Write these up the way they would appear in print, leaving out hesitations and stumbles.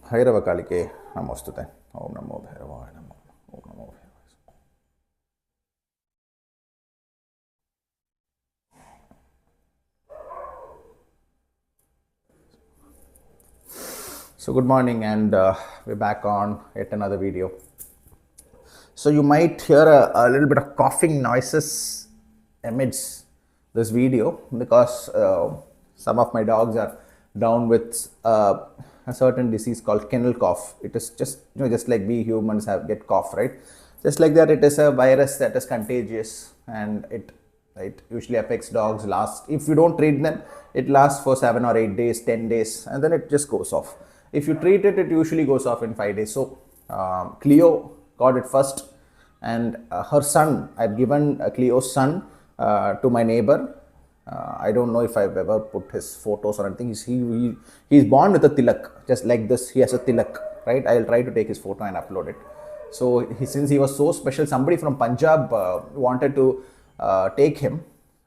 Bhairavakaliке namostute. Om namo Bhairavaya namo. Om namo Bhairavaya. So good morning, and we're back on yet another video. So you might hear a little bit of coughing noises amidst this video because some of my dogs are down with a certain disease called kennel cough. It is just just like we humans get cough, right? Just like that, it is a virus that is contagious, and it usually affects dogs. If you don't treat them, it lasts for 7 or 8 days, 10 days, and then it just goes off. If you treat it, it usually goes off in 5 days. So Cleo got it first, and her son, I've given Cleo's son to my neighbor. I don't know if I've ever put his photos or anything. He's born with a tilak, just like this. He has a tilak, right? I'll try to take his photo and upload it. So since he was so special, somebody from Punjab wanted to take him,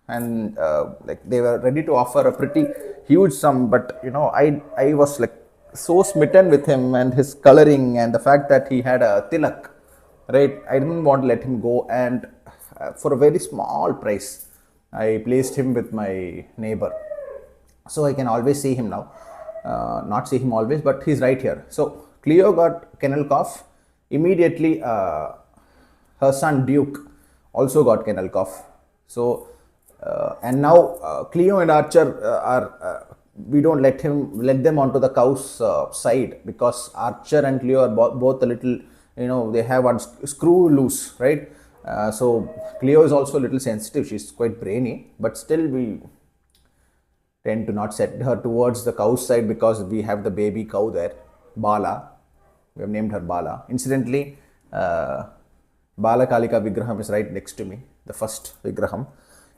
and like they were ready to offer a pretty huge sum. But I was like so smitten with him and his coloring and the fact that he had a tilak, right? I didn't want to let him go, and for a very small price, I placed him with my neighbor, so I can always see him now. Not see him always, but he's right here. So Cleo got kennel cough. Immediately, her son Duke also got kennel cough. So and now Cleo and Archer we don't let them onto the cow's side, because Archer and Cleo are both a little, they have one screw loose, right? So Cleo is also a little sensitive. She's quite brainy, but still we tend to not set her towards the cow's side because we have the baby cow there, Bala. We have named her Bala. Incidentally, Bala Kalika Vigraham is right next to me, the first Vigraham.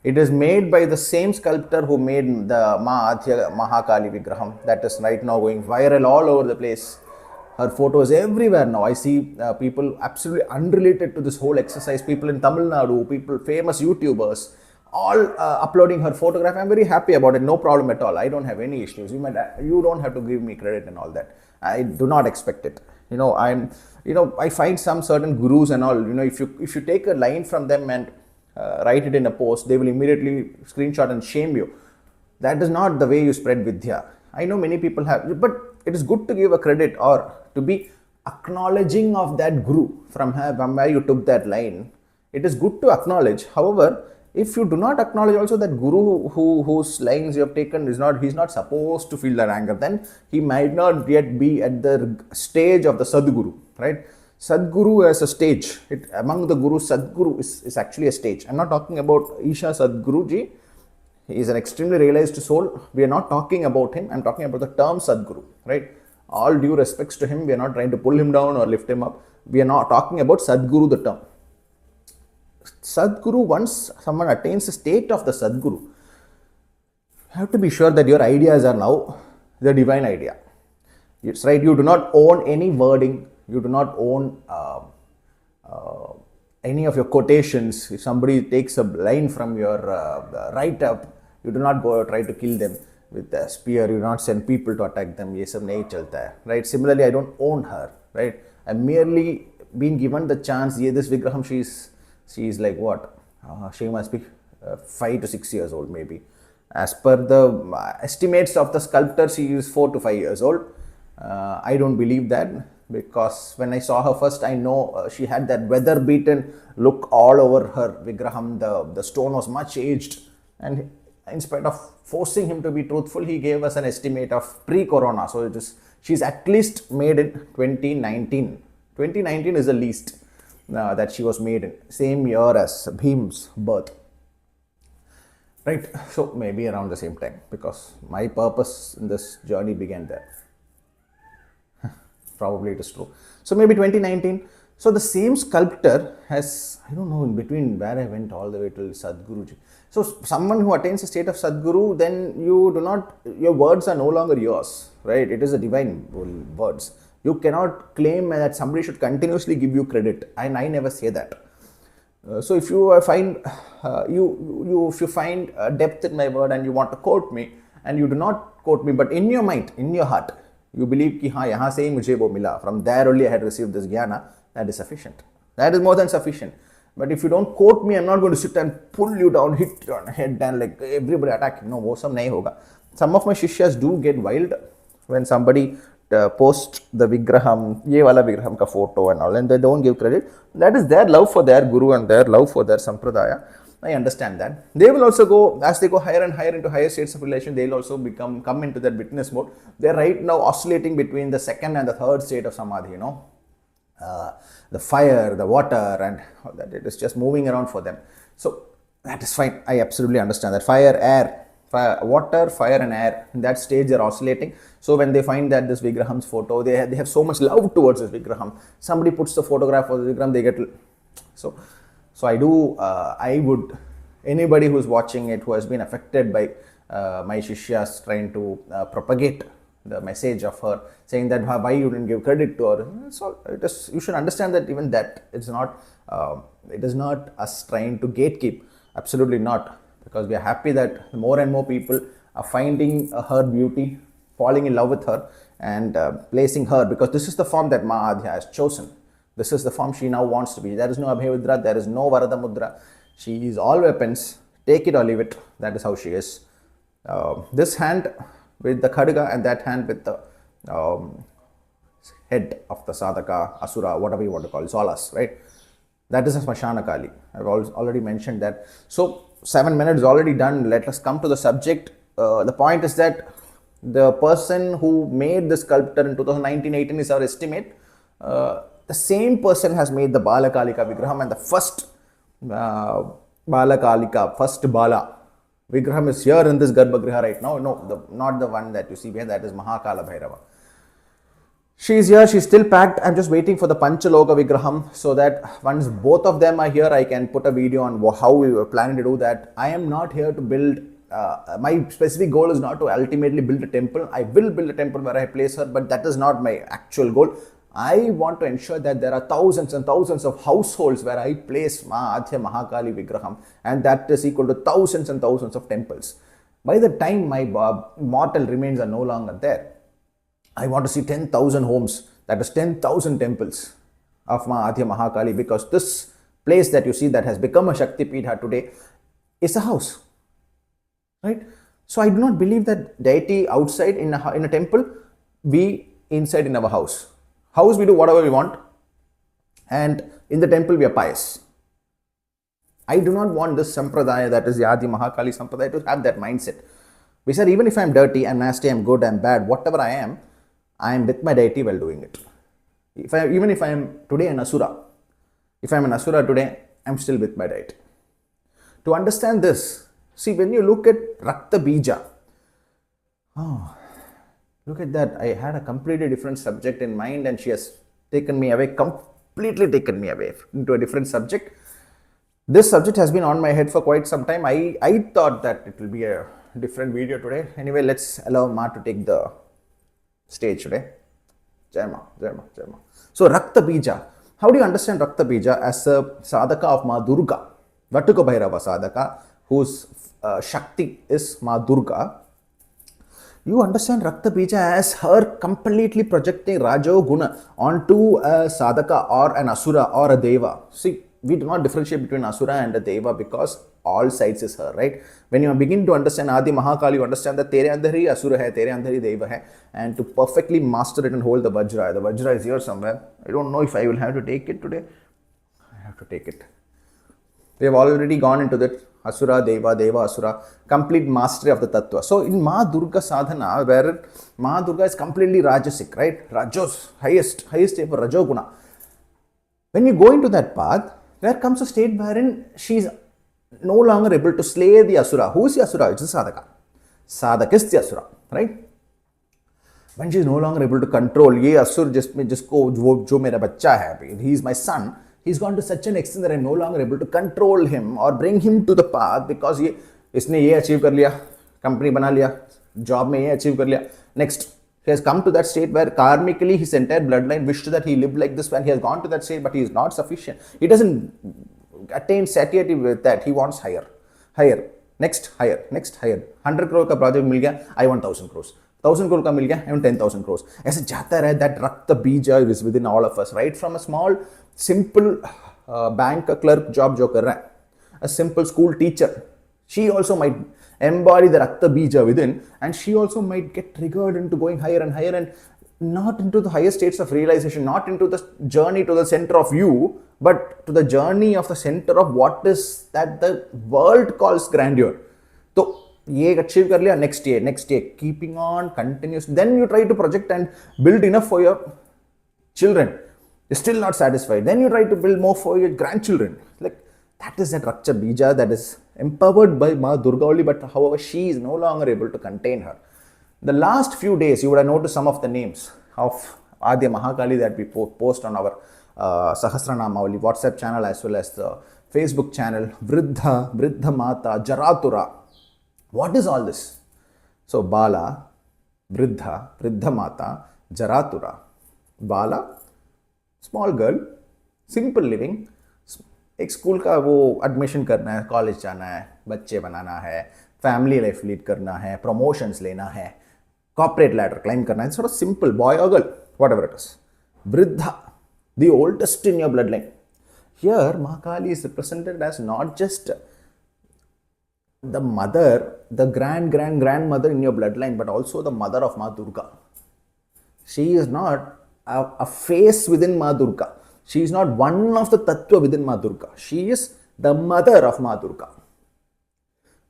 It is made by the same sculptor who made the Adya Mahakali Vigraham that is right now going viral all over the place. Her photos everywhere now. I see people absolutely unrelated to this whole exercise, people in Tamil Nadu, people, famous YouTubers, all uploading her photograph. I'm very happy about it. No problem at all. I don't have any issues. You don't have to give me credit and all that. I do not expect it. I find some certain gurus and all, if you take a line from them and write it in a post, they will immediately screenshot and shame you. That is not the way you spread Vidya. I know many people have, but it is good to give a credit or to be acknowledging of that guru from where you took that line. It is good to acknowledge. However, if you do not acknowledge also that guru whose lines you have taken, he's not supposed to feel that anger, then he might not yet be at the stage of the Sadguru, right? Sadguru as a stage. Among the gurus, Sadguru is actually a stage. I'm not talking about Isha Sadguruji. He is an extremely realized soul. We are not talking about him. I'm talking about the term Sadguru, right? All due respects to him. We are not trying to pull him down or lift him up. We are not talking about Sadguru, the term. Sadguru, once someone attains the state of the Sadguru, you have to be sure that your ideas are now the divine idea. It's right. You do not own any wording. You do not own any of your quotations. If somebody takes a line from your write-up, you do not go try to kill them with a spear. You do not send people to attack them. Ye sab nahi chalta hai, right? Similarly, I don't own her, right? I'm merely being given the chance. This Vigraham, she's like what? She must be 5 to 6 years old, maybe. As per the estimates of the sculptor, she is 4 to 5 years old. I don't believe that, because when I saw her first, I know she had that weather-beaten look all over her Vigraham. The stone was much aged, and in spite of forcing him to be truthful, he gave us an estimate of pre-corona. So she's at least made in 2019. 2019 is the least that she was made in, same year as Bhim's birth. Right, so maybe around the same time, because my purpose in this journey began there. Probably it is true. So maybe 2019. So the same sculptor has, I don't know in between where I went all the way to Sadguruji. So someone who attains a state of Sadguru, then your words are no longer yours, right? It is a divine words. You cannot claim that somebody should continuously give you credit, and I never say that. So if you find if you find depth in my word and you want to quote me, and you do not quote me, but in your mind, in your heart, you believe कि हाँ यहाँ से ही मुझे वो मिला, from there only I had received this jnana, that is sufficient. That is more than sufficient. But if you don't quote me, I'm not going to sit and pull you down, hit your head and like everybody attack. No, वो सब नहीं होगा. Some of my shishyas do get wild when somebody post the vigraham, ये वाला vigraham का photo and all, and they don't give credit. That is their love for their guru and their love for their sampradaya. I understand that. They will also go, as they go higher and higher into higher states of relation, they'll also come into that witness mode. They're right now oscillating between the second and the third state of samadhi, the fire, the water, and all that. It is just moving around for them. So that is fine. I absolutely understand that. Water, fire and air, in that stage they're oscillating. So when they find that this vigraham's photo, they have so much love towards this vigraham. Somebody puts the photograph of the vigraham, they get so I would, anybody who's watching it who has been affected by my shishyas trying to propagate the message of her, saying that why you didn't give credit to her, you should understand that even that it is not us trying to gatekeep. Absolutely not, because we are happy that more and more people are finding her beauty, falling in love with her and placing her, because this is the form that Adya has chosen. This is the form she now wants to be. There is no Abhayudra, there is no Varada Mudra. She is all weapons. Take it or leave it. That is how she is. This hand with the Khadga and that hand with the head of the Sadhaka, Asura, whatever you want to call it. It's all us, right? That is a Smashana Kali. I've already mentioned that. So 7 minutes is already done. Let us come to the subject. The point is that the person who made the sculptor in 2019-18 is our estimate. The same person has made the Balakalika Vigraham, and the first Balakalika, first Bala Vigraham is here in this Garbhagriha right now. No, not the one that you see here, that is Mahakala Bhairava. She is here, she is still packed. I'm just waiting for the Panchaloka Vigraham, so that once both of them are here, I can put a video on how we were planning to do that. I am not here to build, my specific goal is not to ultimately build a temple. I will build a temple where I place her, but that is not my actual goal. I want to ensure that there are thousands and thousands of households where I place Adya Mahakali Vigraham, and that is equal to thousands and thousands of temples. By the time my mortal remains are no longer there, I want to see 10,000 homes, that is 10,000 temples of Adya Mahakali, because this place that you see that has become a Shakti Pitha today is a house, right? So I do not believe that deity outside in a temple, we inside in our house. House we do whatever we want, and in the temple we are pious. I do not want this sampradaya, that is the Adi Mahakali sampradaya, to have that mindset. We said even if I am dirty, I am nasty, I am good, I am bad, whatever I am with my deity while doing it. Even if I am today an asura, if I am an asura today, I am still with my deity. To understand this, see, when you look at Raktabija, look at that. I had a completely different subject in mind, and she has completely taken me away into a different subject. This subject has been on my head for quite some time. I thought that it will be a different video today. Anyway, let's allow Ma to take the stage today. Jai Ma, Jai Ma, Jai Ma. So Raktabija. How do you understand Raktabija? As a Sadhaka of Ma Durga, Vatuka Bhairava Sadhaka, whose Shakti is Ma Durga. You understand Raktabija as her completely projecting Rajo Guna onto a Sadhaka or an Asura or a Deva. See, we do not differentiate between Asura and a Deva because all sides is her, right? When you begin to understand Adi Mahakali, you understand that Tere andar hi Asura hai, Tere andar hi Deva hai, and to perfectly master it and hold the Vajra is here somewhere. I don't know if I will have to take it today. I have to take it. We have already gone into that. Asura, Deva, Deva, Asura, complete mastery of the Tattva. So in Ma Durga Sadhana, where Ma Durga is completely Rajasic, right? Rajos, highest state for Rajoguna. When you go into that path, there comes a state wherein she is no longer able to slay the Asura. Who is the Asura? It's the Sadhaka. Sadhaka is the Asura, right? When she is no longer able to control, ye Asur jisko jo mera bachcha hai, he is my son. He's gone to such an extent that I'm no longer able to control him or bring him to the path, because इसने ये achieve कर लिया, company बना लिया, job में ये achieve कर लिया. Next, he has come to that state where karmically his entire bloodline wished that he lived like this, when he has gone to that state, but he is not sufficient. He doesn't attain satiety with that. He wants higher, next higher. 100 crore का project मिल गया, I want 1000 crores. 1000 crore का मिल गया, even 10,000 crores. ऐसे जाता रहे. That Raktabija is within all of us, right from a small simple bank clerk job जो कर रहा है, a simple school teacher, she also might embody the Raktabija within, and she also might get triggered into going higher and higher, and not into the higher states of realization, not into the journey to the center of you, but to the journey of the center of what is that the world calls grandeur. So ये achieve कर लिया, next year, keeping on continuous. Then you try to project and build enough for your children. You're still not satisfied. Then you try to build more for your grandchildren. Like that is that Raktabija that is empowered by Ma Durga only, but however she is no longer able to contain her. The last few days, you would have noticed some of the names of Adya Mahakali that we post on our Sahasranamavali WhatsApp channel as well as the Facebook channel. Vriddha Mata, Jaratura. What is all this? So Bala, Vriddha Mata, Jaratura. Bala, small girl, simple living. एक school का वो admission करना है, college जाना है, बच्चे बनाना है, family life lead करना है, प्रमोशंस लेना है, corporate ladder climb करना है, sort of simple boy or girl, whatever it is. Vriddha, the oldest in your bloodline. Here, Mahakali is represented as not just the mother, the grandmother in your bloodline, but also the mother of Ma Durga. She is not a face within Ma Durga. She is not one of the tattva within Ma Durga. She is the mother of Ma Durga.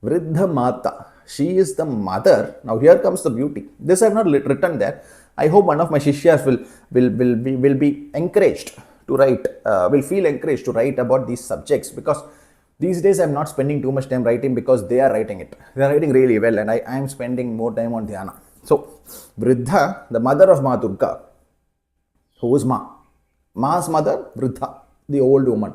Vriddha Mata. She is the mother. Now here comes the beauty. This I have not written there. I hope one of my shishyas will be encouraged to write, will feel encouraged to write about these subjects, because these days I am not spending too much time writing because they are writing it. They are writing really well, and I am spending more time on dhyana. So Vriddha, the mother of Ma Durga, who is Ma? Ma's mother, Vriddha, the old woman.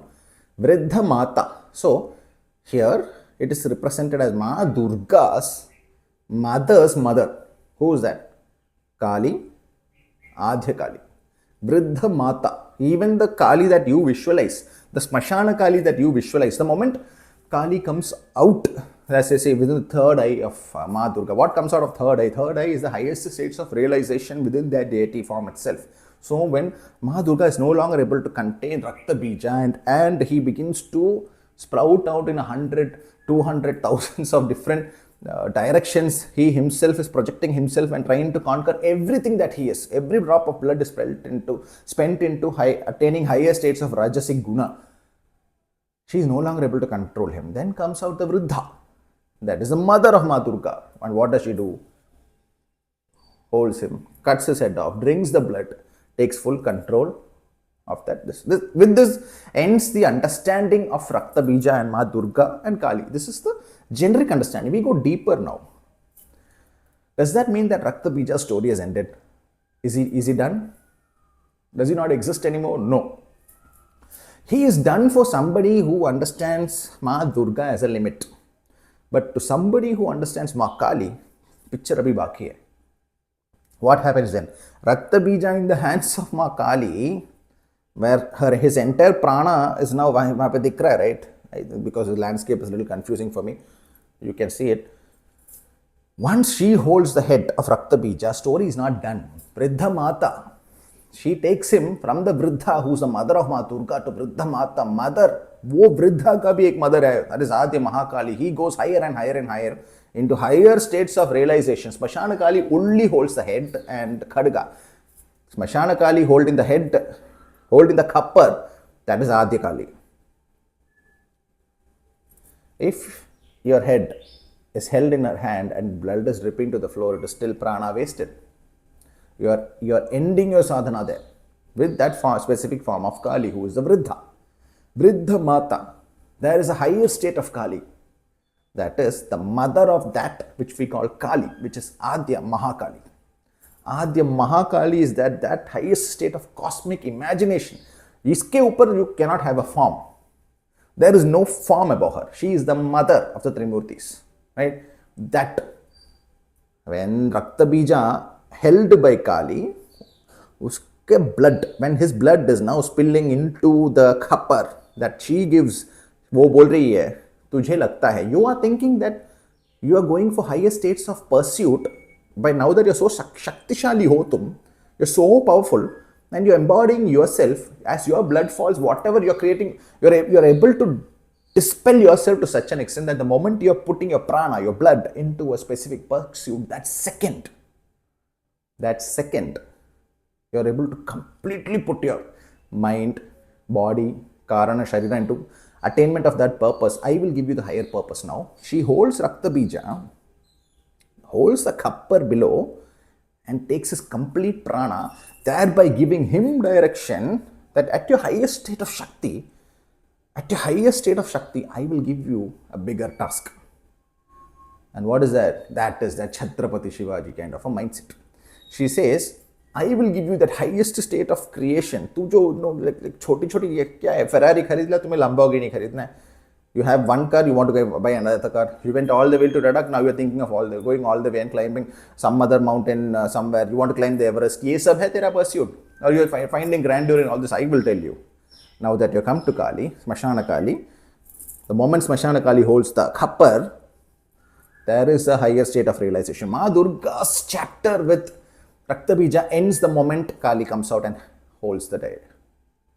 Vriddha Mata. So here it is represented as Ma Durga's mother's mother. Who is that? Kali, Adya Kali. Vriddha Mata. Even the Kali that you visualize, the Smashana Kali that you visualize, the moment Kali comes out, as I say, within the third eye of Ma Durga. What comes out of third eye? Third eye is the highest states of realization within that deity form itself. So when Ma Durga is no longer able to contain Raktabija and he begins to sprout out in 100, 200, thousands of different directions, he himself is projecting himself and trying to conquer everything that he is. Every drop of blood is spent into attaining higher states of Rajasic Guna. She is no longer able to control him. Then comes out the Vriddha. That is the mother of Ma Durga. And what does she do? Holds him, cuts his head off, drinks the blood, takes full control of that. With this ends the understanding of Raktabija and Ma Durga and Kali. This is the generic understanding. We go deeper now. Does that mean that Raktabija's story has ended? Is he done? Does he not exist anymore? No. He is done for somebody who understands Ma Durga as a limit. But to somebody who understands Mahakali, picture abhi baki hai. What happens then? Raktabija in the hands of Mahakali, where his entire prana is now wahan pe dikh raha hai, right? Because the landscape is a little confusing for me. You can see it. Once she holds the head of Raktabija, story is not done. Vriddha Mata. She takes him from the Vriddha, who is the mother of Ma Durga, to Vriddha Mata, mother. वो वृद्धा का भी एक mother है, that is Adya Mahakali. He goes higher and higher and higher into higher states of realization. Smashana Kali only holds the head and khadga. Smashana Kali holding the head, holding the kapar, that is Adya Kali. If your head is held in her hand and blood is dripping to the floor, it is still prana wasted. You are ending your sadhana there with that specific form of Kali, who is the Vriddha. Vriddha Mata. There is a higher state of Kali. That is the mother of that which we call Kali, which is Adya Mahakali. Adya Mahakali is that highest state of cosmic imagination. Iske upar you cannot have a form. There is no form above her. She is the mother of the Trimurtis. Right? That when Raktabija held by Kali, uske blood, when his blood is now spilling into the kapar that she gives, वो बोल रही है, तुझे लगता है, you are thinking that you are going for higher states of pursuit by now that you're so Shaktishali Hotum, you're so powerful, and you're embodying yourself as your blood falls, whatever you're creating, you're able to dispel yourself to such an extent that the moment you're putting your prana, your blood, into a specific pursuit, that second, you're able to completely put your mind, body, Karna, Sharira into attainment of that purpose. I will give you the higher purpose now. She holds Raktabija, holds the copper below, and takes his complete prana, thereby giving him direction that at your highest state of Shakti, I will give you a bigger task. And what is that? That is that Chhatrapati Shivaji kind of a mindset. She says, I will give you that highest state of creation. Tu jo like choti ye kya hai? Ferrari kharid la, tumhe Lamborghini kharidna hai. You have one car, you want to buy another car. You went all the way to Ladakh, now you are thinking of going all the way and climbing some other mountain somewhere. You want to climb the Everest. Ye sab hai tera pursuit. Or you are finding grandeur in all this. I will tell you. Now that you come to Kali, Smashana Kali, the moment Smashana Kali holds the khapar, there is a higher state of realization. Ma Durga's chapter with Raktabija ends the moment Kali comes out and holds the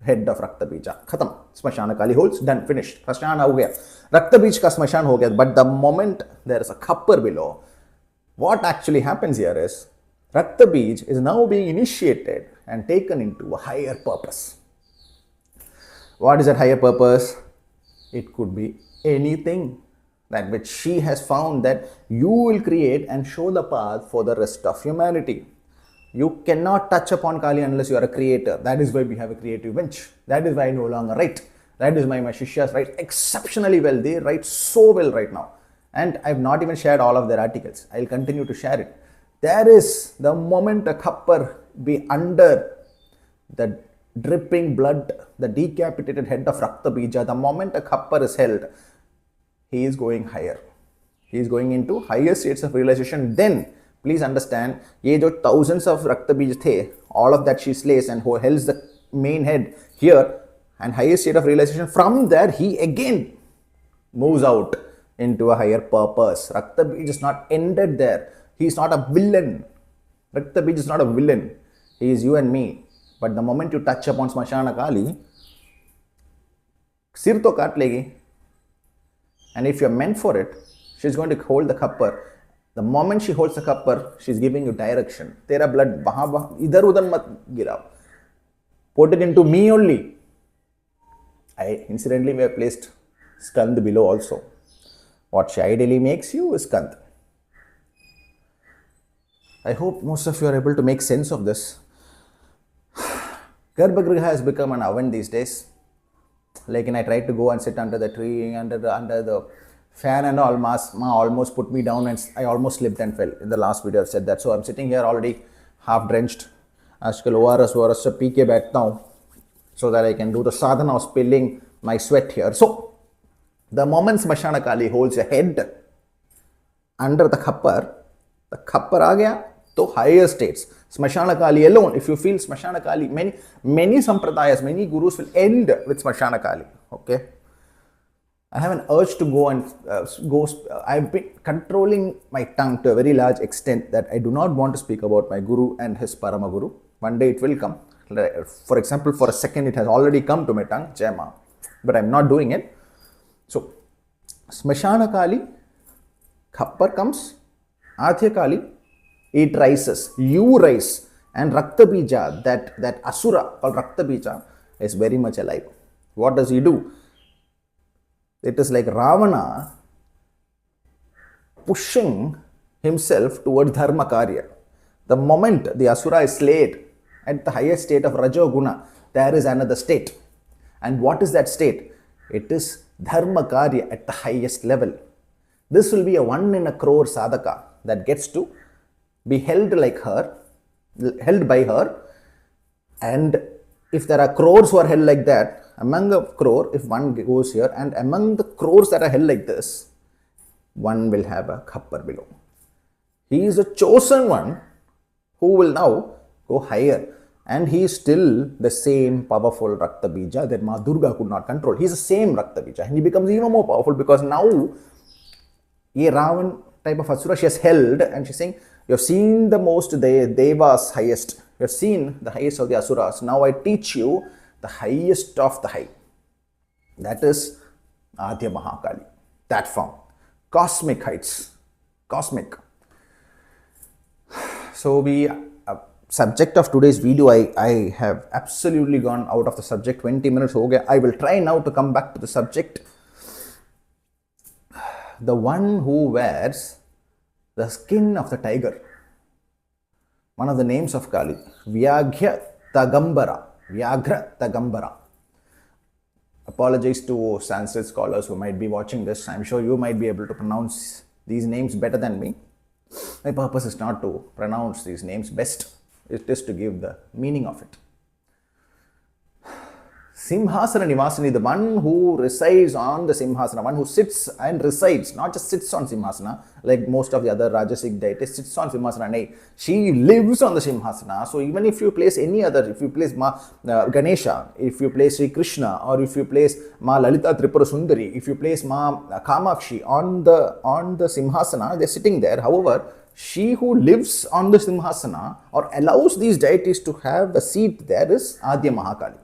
head of Raktabija. Khatam. Smashana Kali holds, done, finished. Smashana ho gaya. Raktabij ka Smashan ho gaya. But the moment there is a khapar below, what actually happens here is Raktabij is now being initiated and taken into a higher purpose. What is that higher purpose? It could be anything that which she has found that you will create and show the path for the rest of humanity. You cannot touch upon Kali unless you are a creator. That is why we have a creative bench. That is why I no longer write. That is why my Shishyas write exceptionally well. They write so well right now. And I have not even shared all of their articles. I will continue to share it. There is the moment a khapar be under the dripping blood, the decapitated head of Raktabija, the moment a khapar is held, he is going higher. He is going into higher states of realization. Then, please understand, ye jo thousands of Raktabij the, all of that she slays and who holds the main head here and higher state of realization. From there, he again moves out into a higher purpose. Raktabij is not ended there. He is not a villain. Raktabij is not a villain. He is you and me. But the moment you touch upon Smashana Kali, sir to kaat legi. And if you're meant for it, she's going to hold the khapar. The moment she holds the khapar, she's giving you direction. Tera blood idhar udhar mat girao. Put it into me only. I incidentally may have placed Skand below also. What she ideally makes you is Skand. I hope most of you are able to make sense of this. Garbhagriha has become an oven these days. Like, I tried to go and sit under the tree, under the fan and all. Ma almost put me down and I almost slipped and fell. In the last video I've said that. So I'm sitting here already half drenched. Aajkal ORS se pee ke baithta hu so that I can do the sadhana of spilling my sweat here. So the moment Smashana Kali holds a head under the khapar aa gaya to higher states. Smashana Kali alone, if you feel Smashana Kali, many sampradayas, many gurus will end with Smashana Kali. Okay, I have an urge to go and I've been controlling my tongue to a very large extent that I do not want to speak about my guru and his Parama Guru. One day it will come. For example, for a second it has already come to my tongue, Jema, but I'm not doing it. So, Smashana Kali, Khappar comes, Adya Kali, it rises, you rise, and Raktabija, that Asura called Raktabija, is very much alive. What does he do? It is like Ravana pushing himself towards Dharma Karya. The moment the Asura is slayed at the highest state of Rajoguna, there is another state. And what is that state? It is Dharma Karya at the highest level. This will be a 1 in a crore sadhaka that gets to be held by her. And if there are crores who are held like that, among the crore, if one goes here, and among the crores that are held like this, one will have a khappar below. He is a chosen one who will now go higher. And he is still the same powerful Raktabija that Ma Durga could not control. He is the same Raktabija. And he becomes even more powerful because now, ye Ravan type of Asura, she has held and she's saying, You have seen the most devas highest. You have seen the highest of the asuras. Now I teach you the highest of the high. That is Adya Mahakali. That form. Cosmic heights. Cosmic. So subject of today's video, I have absolutely gone out of the subject. 20 minutes ho gaya. I will try now to come back to the subject. The one who wears the skin of the tiger. One of the names of Kali. Vyaghra Tagambara. Apologies to Sanskrit scholars who might be watching this. I'm sure you might be able to pronounce these names better than me. My purpose is not to pronounce these names best. It is to give the meaning of it. Simhasana Nivasani, the one who resides on the Simhasana, one who sits and resides, not just sits on Simhasana, like most of the other Rajasic deities sits on Simhasana. Nay, she lives on the Simhasana. So even if you place any other, if you place Ganesha, if you place Sri Krishna, or if you place Ma Lalita Tripura Sundari, if you place Ma Kamakshi on the Simhasana, they're sitting there. However, she who lives on the Simhasana or allows these deities to have a seat there is Adya Mahakali.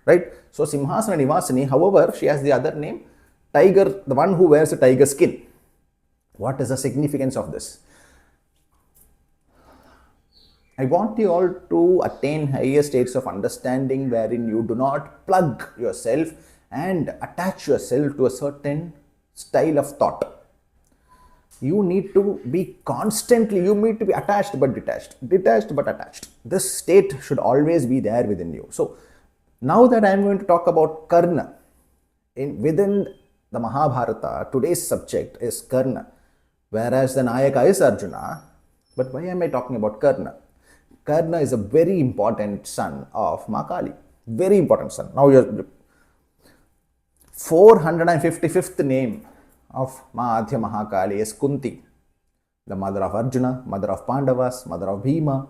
Right? So Simhasana Nivasani, however, she has the other name, tiger, the one who wears a tiger skin. What is the significance of this? I want you all to attain higher states of understanding wherein you do not plug yourself and attach yourself to a certain style of thought. You need to be constantly, you need to be attached but detached, detached but attached. This state should always be there within you. So now that I am going to talk about Karna, within the Mahabharata, today's subject is Karna, whereas the Nayaka is Arjuna. But why am I talking about Karna? Karna is a very important son of Mahakali. Very important son. Now your 455th name of Adya Mahakali is Kunti, the mother of Arjuna, mother of Pandavas, mother of Bhima,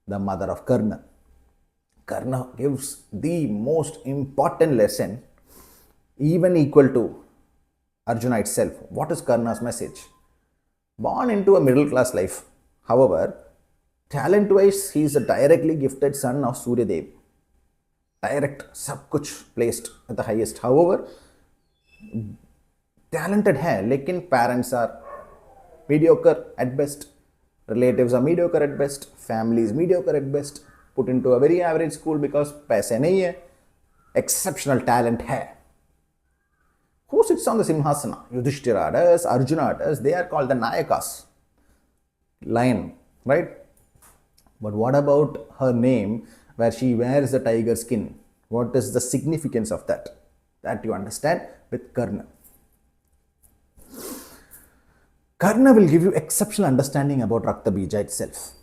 the mother of Karna. Karna gives the most important lesson, even equal to Arjuna itself. What is Karna's message? Born into a middle class life. However, talent wise, he is a directly gifted son of Surya Dev. Direct, sab kuch placed at the highest. However, talented hai, lekin parents are mediocre at best. Relatives are mediocre at best. Family is mediocre at best. Put into a very average school because paise nahi hai. Exceptional talent hai. Who sits on the Simhasana? Yudhishthira does, Arjuna does. They are called the Nayakas. Lion, right? But what about her name where she wears the tiger skin? What is the significance of that? That you understand with Karna. Karna will give you exceptional understanding about Raktabija itself.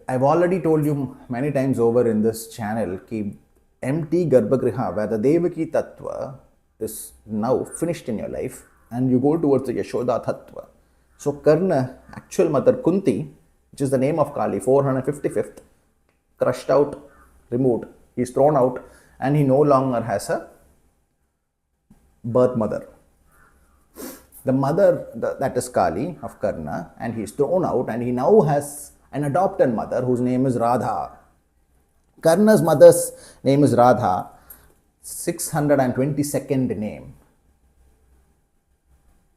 I've already told you many times over in this channel ki empty Garbhagriha where the Devaki Tattva is now finished in your life and you go towards the Yashoda Tattva. So Karna, actual mother Kunti, which is the name of Kali, 455th, crushed out, removed. He is thrown out and he no longer has a birth mother. The mother, that is Kali of Karna, and he is thrown out and he now has an adopted mother whose name is Radha. Karna's mother's name is Radha, 622nd name.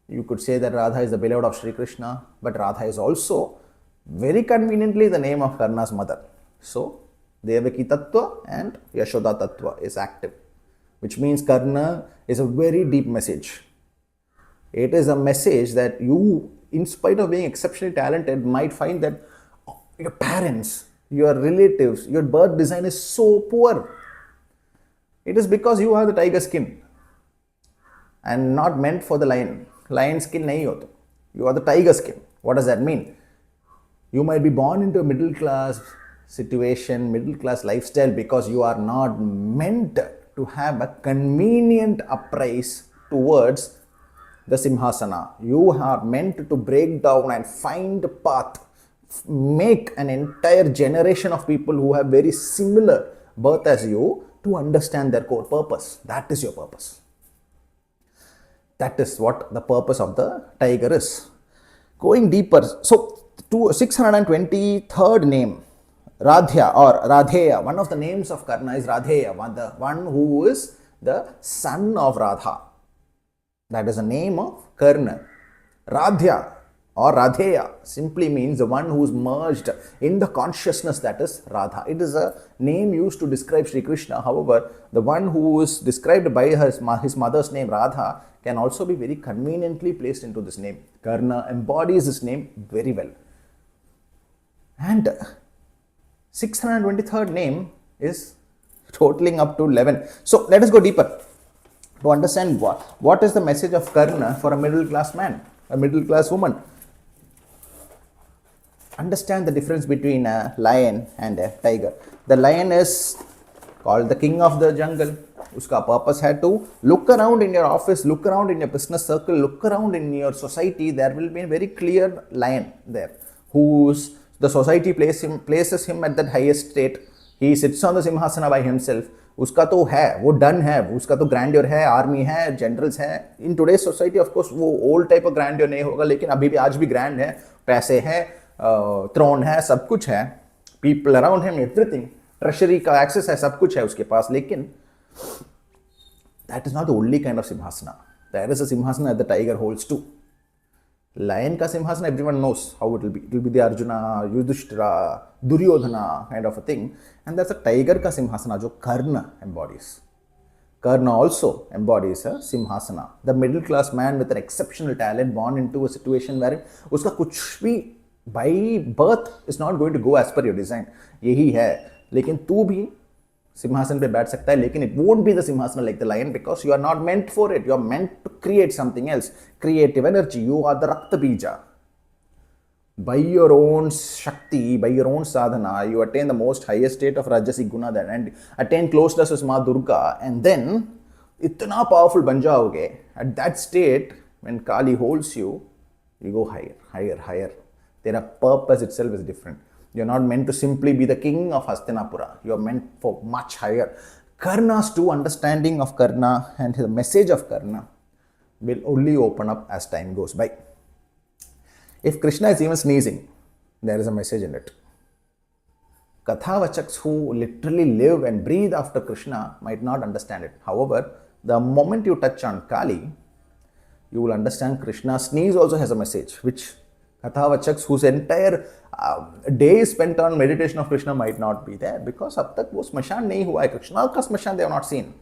You could say that Radha is the beloved of Sri Krishna, but Radha is also very conveniently the name of Karna's mother. So, Devaki Tattva and Yashoda Tattva is active, which means Karna is a very deep message. It is a message that you, in spite of being exceptionally talented, might find that your parents, your relatives, your birth design is so poor. It is because you have the tiger skin and not meant for the lion. Lion skin nahi hota. You are the tiger skin. What does that mean? You might be born into a middle class situation, middle class lifestyle because you are not meant to have a convenient uprise towards the Simhasana. You are meant to break down and find a path, make an entire generation of people who have very similar birth as you to understand their core purpose. That is your purpose. That is what the purpose of the tiger is. Going deeper, so to 623rd name, Radhya or Radheya, one of the names of Karna is Radheya, the one who is the son of Radha. That is the name of Karna. Radhya or Radheya simply means the one who is merged in the consciousness, that is Radha. It is a name used to describe Sri Krishna. However, the one who is described by his mother's name Radha can also be very conveniently placed into this name. Karna embodies this name very well. And 623rd name is totaling up to 11. So let us go deeper to understand what is the message of Karna for a middle class man, a middle class woman. Understand the difference between a lion and a tiger. The lion is called the king of the jungle. Uska purpose had to look around in your office, look around in your business circle, look around in your society. There will be a very clear lion there, whose the society places him at that highest state. He sits on the Simhasana by himself. उसका तो है, वो done है, उसका तो grandeur है, army है, generals है. In today's society of course वो ओल्ड टाइप ऑफ ग्रैंडियर नहीं होगा, लेकिन अभी भी आज भी ग्रैंड है, पैसे है, थ्रोन है, सब कुछ है, people around him, everything, treasury का एक्सेस है, सब कुछ है उसके पास. लेकिन that is not the only kind of simhasana. There is a simhasana that the tiger holds to. Lion का सिंहासन everyone knows how it will be. It will be the Arjuna, Yudhishthira, Duryodhana kind of a thing. And there's a tiger का सिंहासना जो Karna embodies. Karna also embodies a सिंहासना. The middle class man with an exceptional talent born into a situation where उसका कुछ भी by birth is not going to go as per your design. यही है. लेकिन तू भी सिंहासन पे बैठ सकता है, लेकिन it won't be the सिंहासन like the lion because you are not meant for it. You are meant to create something else. Creative energy. You are the Raktabija. By your own Shakti, by your own sadhana, you attain the most highest state of Rajasic Guna then and attain closeness with Ma Durga, and then itna powerful ban jaoge. At that state, when Kali holds you, you go higher, higher, higher. Their purpose itself is different. You're not meant to simply be the king of Hastinapura. You're meant for much higher. Karna's true understanding of Karna and the message of Karna will only open up as time goes by. If Krishna is even sneezing, there is a message in it. Kathavachaks who literally live and breathe after Krishna might not understand it. However, the moment you touch on Kali, you will understand Krishna's sneeze also has a message, which Kathavachaks whose entire day is spent on meditation of Krishna might not be there because अब तक वो स्मशान नहीं हुआ है. Krishna का स्मशान they have not seen.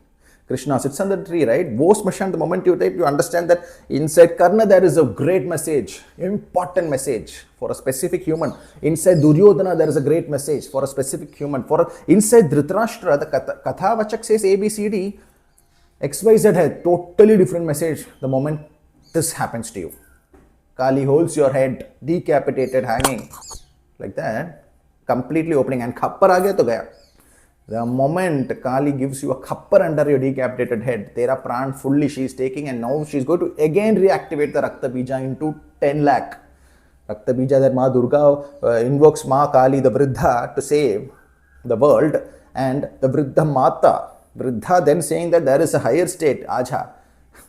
Krishna sits on the tree, right? वो स्मशान, the moment you take, you understand that inside Karna there is a great message, important message for a specific human. Inside Duryodhana there is a great message for a specific human. Inside Dhritarashtra, the Kathavachak says A, B, C, D, X, Y, Z has totally different message the moment this happens to you. Kali holds your head, decapitated, hanging, like that, completely opening, and khappar aa gaya to gaya. The moment Kali gives you a khappar under your decapitated head, tera pran fully she is taking, and now she is going to again reactivate the Raktabija into 10 lakh. Raktabija, that Ma Durga invokes Mahakali, the Vriddha, to save the world, and the Vriddha Mata, Vriddha then saying that there is a higher state, Aja.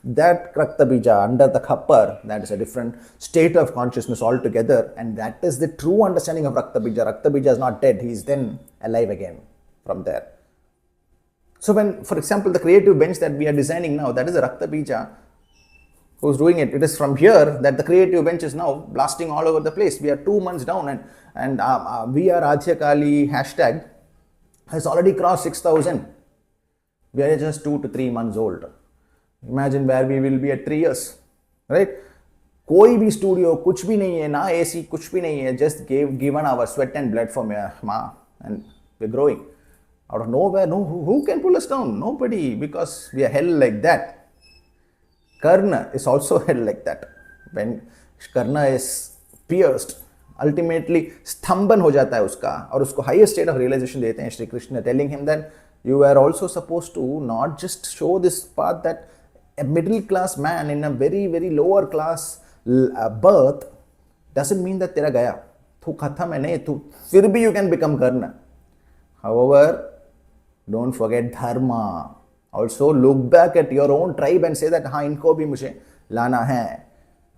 That Raktabija under the khappar, that is a different state of consciousness altogether, and that is the true understanding of Raktabija. Raktabija is not dead, he is then alive again from there. So when, for example, the creative bench that we are designing now, that is a Raktabija who's doing it. It is from here that the creative bench is now blasting all over the place. We are 2 months down, and we are Adya Kali hashtag has already crossed 6,000. We are just 2 to 3 months old. Imagine where we will be at 3 years, right? कोई भी studio कुछ भी नहीं है ना, AC कुछ भी नहीं है, just given our sweat and blood from Ma, and we're growing out of nowhere. No, who can pull us down? Nobody, because we are held like that. Karna is also held like that. When Karna is pierced, ultimately स्तंभन हो जाता है उसका, और उसको highest state of realization देते हैं Shri Krishna, telling him that you are also supposed to not just show this path that a middle class man in a very, very lower class birth doesn't mean that तेरा गया, तू खत्म है नहीं, तू फिर भी you can become Karna. However, don't forget dharma. Also look back at your own tribe and say that हाँ इनको भी मुझे लाना है.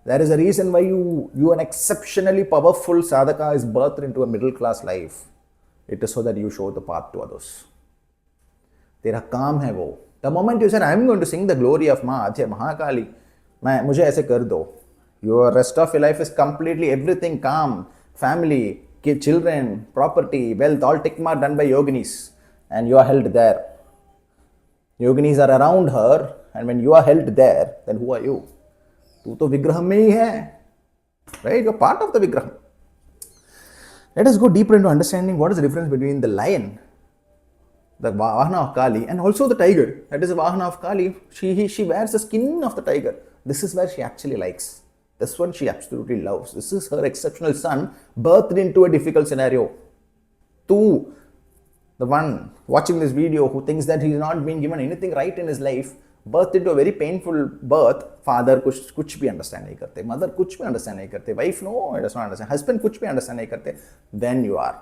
There is a reason why you an exceptionally powerful sadhaka is birthed into a middle class life. It is so that you show the path to others. तेरा काम है वो. The moment you said, I am going to sing the glory of माँ Adya, Mahakali, मुझे ऐसे कर दो. Your rest of your life is completely everything calm, family, children, property, wealth, all tick mark done by yoginis, and you are held there. Yoginis are around her, and when you are held there, then who are you? तू तो विग्रह में ही है, right? You're part of the vigraha. Let us go deeper into understanding what is the difference between the lion, the Vahana of Kali, and also the tiger. That is the Vahana of Kali. She wears the skin of the tiger. This is where she actually likes. This one she absolutely loves. This is her exceptional son, birthed into a difficult scenario. Tu, the one watching this video who thinks that he's not been given anything right in his life, birthed into a very painful birth. Father कुछ भी understand नहीं करते, mother कुछ भी understand नहीं करते, wife no, it does not understand, husband कुछ भी understand नहीं करते. Then you are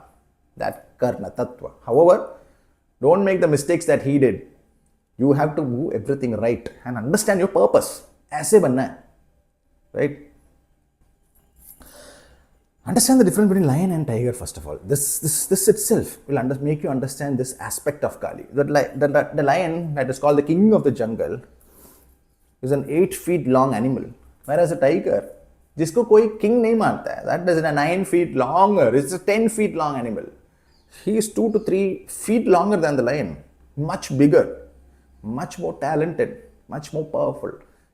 that Karna Tattva. However, don't make the mistakes that he did. You have to do everything right and understand your purpose. ऐसे बनना है, right? Understand the difference between lion and tiger first of all. This itself will make you understand this aspect of Kali. The lion that is called the king of the jungle is an 8 feet long animal, whereas a tiger, जिसको कोई king नहीं मानता है, that is a 9 feet longer. It's a 10 feet long animal. He is 2 to 3 feet longer than the lion, much bigger, much more talented, much more powerful.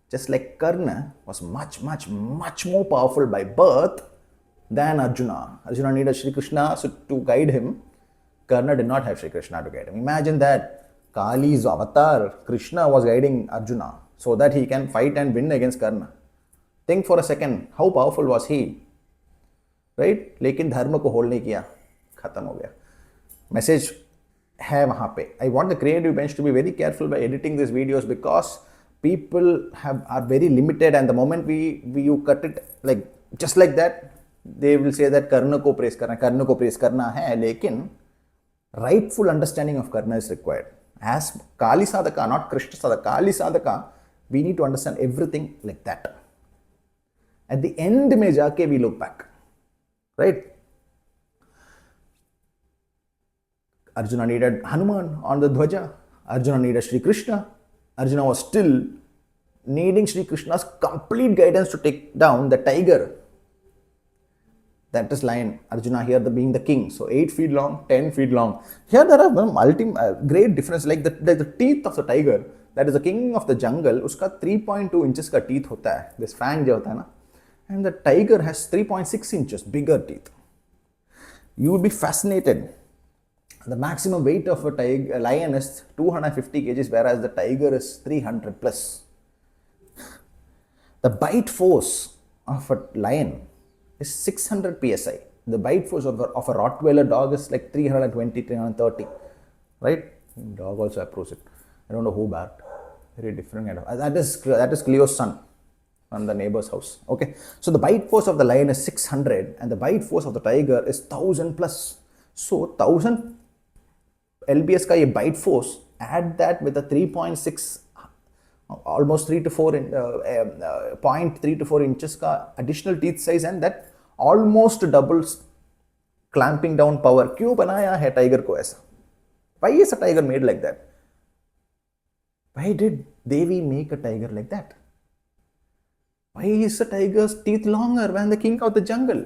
Just like Karna was much more powerful by birth than Arjuna. Arjuna needed Shri Krishna to guide him. Karna did not have Shri Krishna to guide him. Imagine that Kali's avatar, Krishna, was guiding Arjuna so that he can fight and win against Karna. Think for a second, how powerful was he? Right? लेकिन धर्म को hold नहीं किया, खत्म हो गया. Message है वहाँ पे. I want the creative bench to be very careful by editing these videos because people are very limited, and the moment you cut it like just like that, they will say that Karna को praise करना है, लेकिन rightful understanding of Karna is required. As Kali Sadhaka, not Krishna Sadhaka, Kali Sadhaka, we need to understand everything like that. At the end में जाके we look back, right? Arjuna needed Hanuman on the Dhwaja. Arjuna needed Shri Krishna. Arjuna was still needing Shri Krishna's complete guidance to take down the tiger. That is lion. Arjuna here being the king. So 8 feet long, 10 feet long. Here there are great difference. Like the teeth of the tiger, that is the king of the jungle, uska 3.2 inches ka teeth hota hai. This fang jo hota hai na. And the tiger has 3.6 inches bigger teeth. You would be fascinated. The maximum weight of a lion is 250 kgs, whereas the tiger is 300 plus. The bite force of a lion is 600 psi. The bite force of a Rottweiler dog is like 320, 330, right? Dog also approves it. I don't know who barked. Very different kind of. That is Cleo's son from the neighbor's house. Okay, so the bite force of the lion is 600, and the bite force of the tiger is 1000 plus. So 1000 LBS का ये bite force, add that with a 3.6, almost 3 to 4 0.3 to 4 inches का additional teeth size, and that almost doubles clamping down power. क्यों बनाया है tiger को ऐसा? Why is a tiger made like that? Why did Devi make a tiger like that? Why is a tiger's teeth longer when the king of the jungle?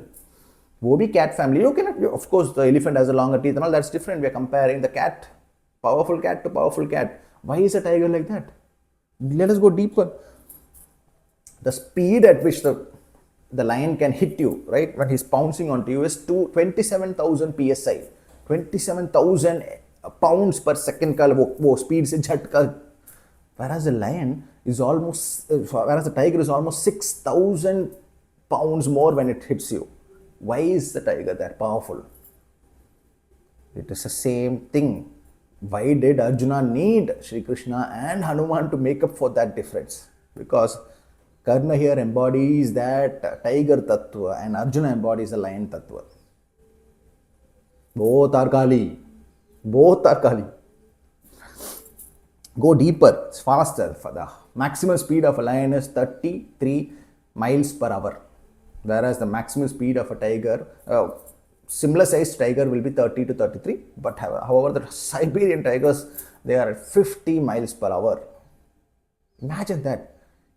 वो भी cat family. You cannot, of course, the elephant has a longer teeth and all. That's different. We are comparing the cat, powerful cat to powerful cat. Why is a tiger like that? Let us go deeper. The speed at which the lion can hit you, right, when he's pouncing onto you, is 27,000 psi, 27,000 pounds per second का वो speed से झटका. Whereas the lion is almost, whereas the tiger is almost 6,000 pounds more when it hits you. Why is the tiger that powerful? It is the same thing. Why did Arjuna need Shri Krishna and Hanuman to make up for that difference? Because Karna here embodies that tiger tattva and Arjuna embodies the lion tattva. Both are Kali. Both are Kali. Go deeper, it's faster. For the maximum speed of a lion is 33 miles per hour, whereas the maximum speed of a tiger, similar sized tiger will be 30 to 33, but however the Siberian tigers, they are at 50 miles per hour. Imagine that.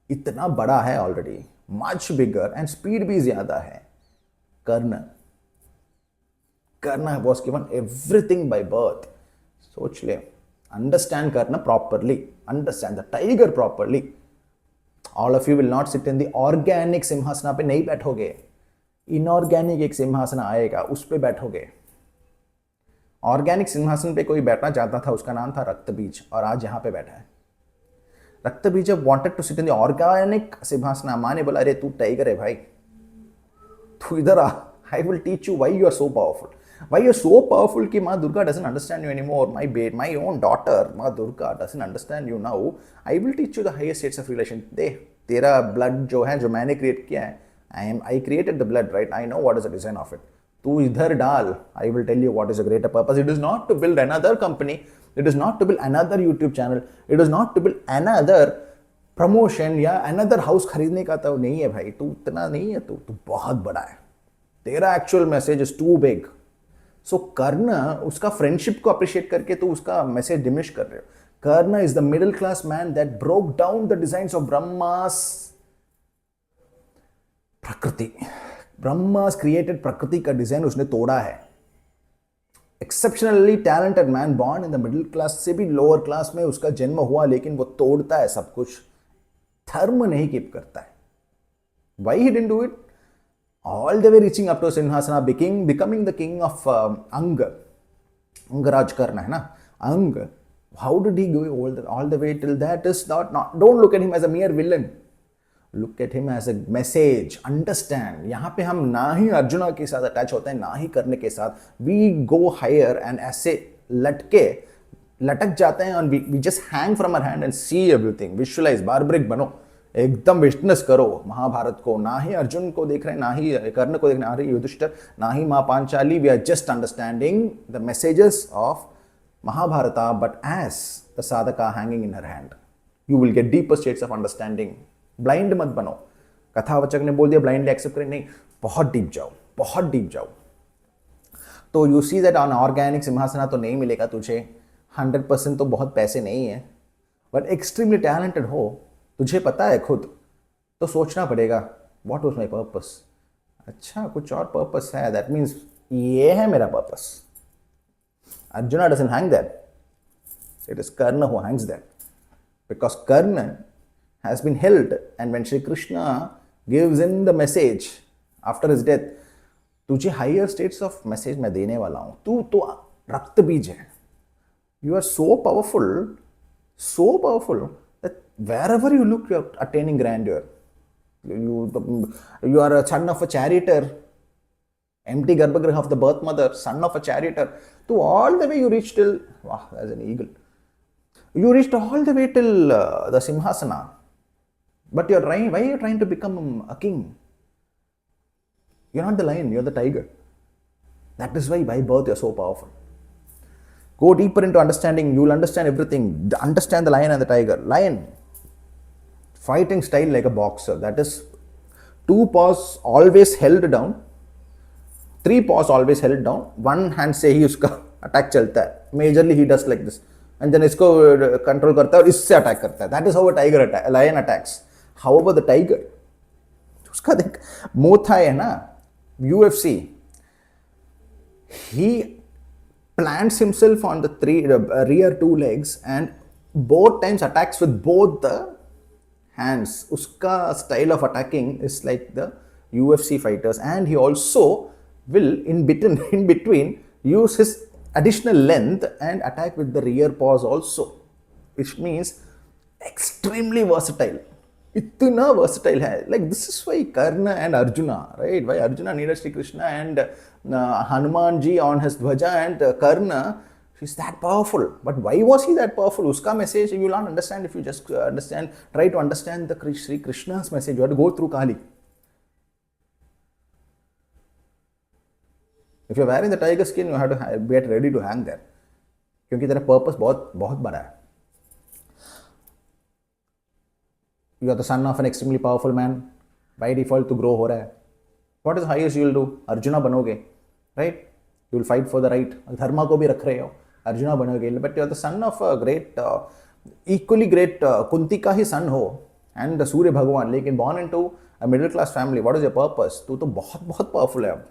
इतना बड़ा है already, much bigger, and speed भी ज़्यादा है. Karna was given everything by birth. सोच ले. Understand Karna properly. Understand the tiger properly. All of you will not sit in the organic सिंहासना पे नहीं बैठोगे. Inorganic एक सिंहासना आएगा, उस पे बैठोगे. ऑर्गेनिक सिंहासन पे कोई बैठना चाहता था, उसका नाम था रक्तबीज, और आज यहाँ पे बैठा है. रक्तबीजा wanted to sit in the organic सिंहासना. माँ ने बोला, अरे तू टाइगर है भाई, तू इधर आ. I will teach you why you are so powerful. Why you are so powerful कि माँ Durga doesn't understand you anymore. My own daughter, माँ Durga doesn't understand you now. I will teach you the highest states of relation. दे तेरा blood जो है, जो मैंने create किया है, I created the blood, right? I know what is the design of it. तू इधर डाल. I will tell you what is a greater purpose. It is not to build another company. It is not to build another YouTube channel. It is not to build another promotion या another house खरीदने का तो नहीं है भाई. तू इतना नहीं है, तू बहुत बड़ा है. तेरा actual message is too big. So Karna, उसका friendship को appreciate करके तो उसका message diminish कर रहे हो. Karna is the middle class man that broke down the designs of Brahma's Prakriti. Brahma's created Prakriti का design उसने तोड़ा है. Exceptionally talented man born in the middle class से भी lower class में उसका जन्म हुआ, लेकिन वो तोड़ता है सब कुछ. धर्म नहीं कीप करता है. Why he didn't do it? All the way reaching up to Sinhasana, becoming the king of Anga. Angaraj Karna, है ना? Anga. How did he go all the way till that? Is not. Don't look at him as a mere villain. Look at him as a message. Understand. यहाँ पे हम ना ही अर्जुना के साथ attach होते हैं, ना ही करने के साथ. We go higher and ऐसे लटक जाते हैं, and we just hang from our hand and see everything. Visualize. Barbaric बनो. एकदम विटनेस करो महाभारत को. ना ही अर्जुन को देख रहे हैं, ना ही कर्ण को देख रहे हैं, ना ही युधिष्ठिर, ना ही माँ Panchali. We are just understanding the messages of Mahabharata, but as the sadhaka hanging in her hand. You will get deeper states of understanding. Blind मत बनो. कथावचक ने बोल दिया ब्लाइंडली एक्सेप्ट करें, नहीं, बहुत डीप जाओ, बहुत डीप जाओ. तो you see that on organic simhasana तो नहीं मिलेगा तुझे. 100% तो बहुत पैसे नहीं है, बट एक्सट्रीमली टैलेंटेड हो, तुझे पता है खुद, तो सोचना पड़ेगा व्हाट वाज माय पर्पस. अच्छा, कुछ और पर्पस है, दैट मीन्स ये है मेरा purpose. Arjuna doesn't hang that. It is Karna who hangs that, because Karna has been held. And when Shri Krishna gives in the message after his death, तुझे हायर स्टेट्स ऑफ मैसेज मैं देने वाला हूं. तू तो रक्तबीज है. You are so powerful, so powerful that wherever you look, you are attaining grandeur. You are a son of a charioteer, empty garbhagriha of the birth mother, son of a charioteer. To all the way you reach till, wow, as an eagle. You reached all the way till the Simhasana. But you're trying, why are you trying to become a king? You're not the lion, you're the tiger. That is why by birth you're so powerful. Go deeper into understanding, you will understand everything. Understand the lion and the tiger. Lion, fighting style like a boxer. That is, 2 paws always held down, 3 paws always held down. One hand से ही उसका attack चलता है. Majorly he does like this. And then इसको control करता है और इससे attack करता है. That is how a lion attacks. However, the tiger, उसका देख, मोथाई है ना, UFC, he plants himself on the rear 2 legs and both times attacks with both the hands. Uska style of attacking is like the UFC fighters, and he also will in between use his additional length and attack with the rear paws also, which means extremely versatile. इतना versatile है. Like, this is why Karna and Arjuna, right? Why Arjuna needed Shri Krishna and Hanuman ji on his dhwaja, and Karna, she's that powerful. But why was he that powerful? Uska message you will not understand if you just try to understand the Shri Krishna's message. You have to go through Kali. If you're wearing the tiger skin, you have to get ready to hang there. क्योंकि तेरा purpose बहुत बहुत बड़ा है. You are the son of an extremely powerful man, by default तो grow हो रहा है. What is highest you will do? Arjuna बनोगे, right? You will fight for the right. धर्मा को भी रख रहे हो, अर्जुना बनोगे. But you are the son of a great, equally great Kunti का ही son हो and सूर्य भगवान, लेकिन born into a middle class family. What is your purpose? तू तो बहुत बहुत powerful है अब.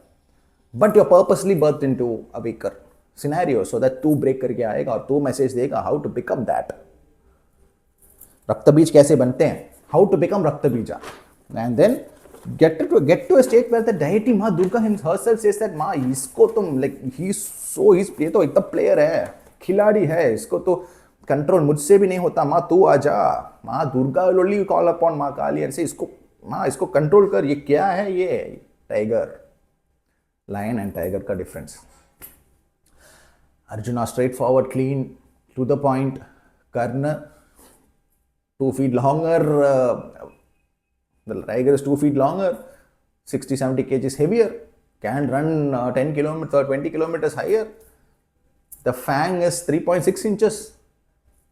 But you're purposely birthed into a weaker scenario so that तू break करके आएगा और तू message देगा how to become that. Raktabeej कैसे बनते हैं? How to become Raktabeeja. And then get to a state where the deity माँ दुर्गा herself says that माँ इसको तुम like ये तो एकदम player है, खिलाड़ी है, इसको तो कंट्रोल मुझसे भी नहीं होता, माँ तू आ जा. माँ Durga will only call upon Mahakali and say इसको कंट्रोल कर. ये क्या है? ये टाइगर, लायन एंड टाइगर का difference. Arjuna straight forward, clean, to the point. Karna 2 feet longer, the tiger is 2 feet longer, 60-70 kgs heavier, can run 10 kilometers or 20 kilometers higher. The fang is 3.6 inches,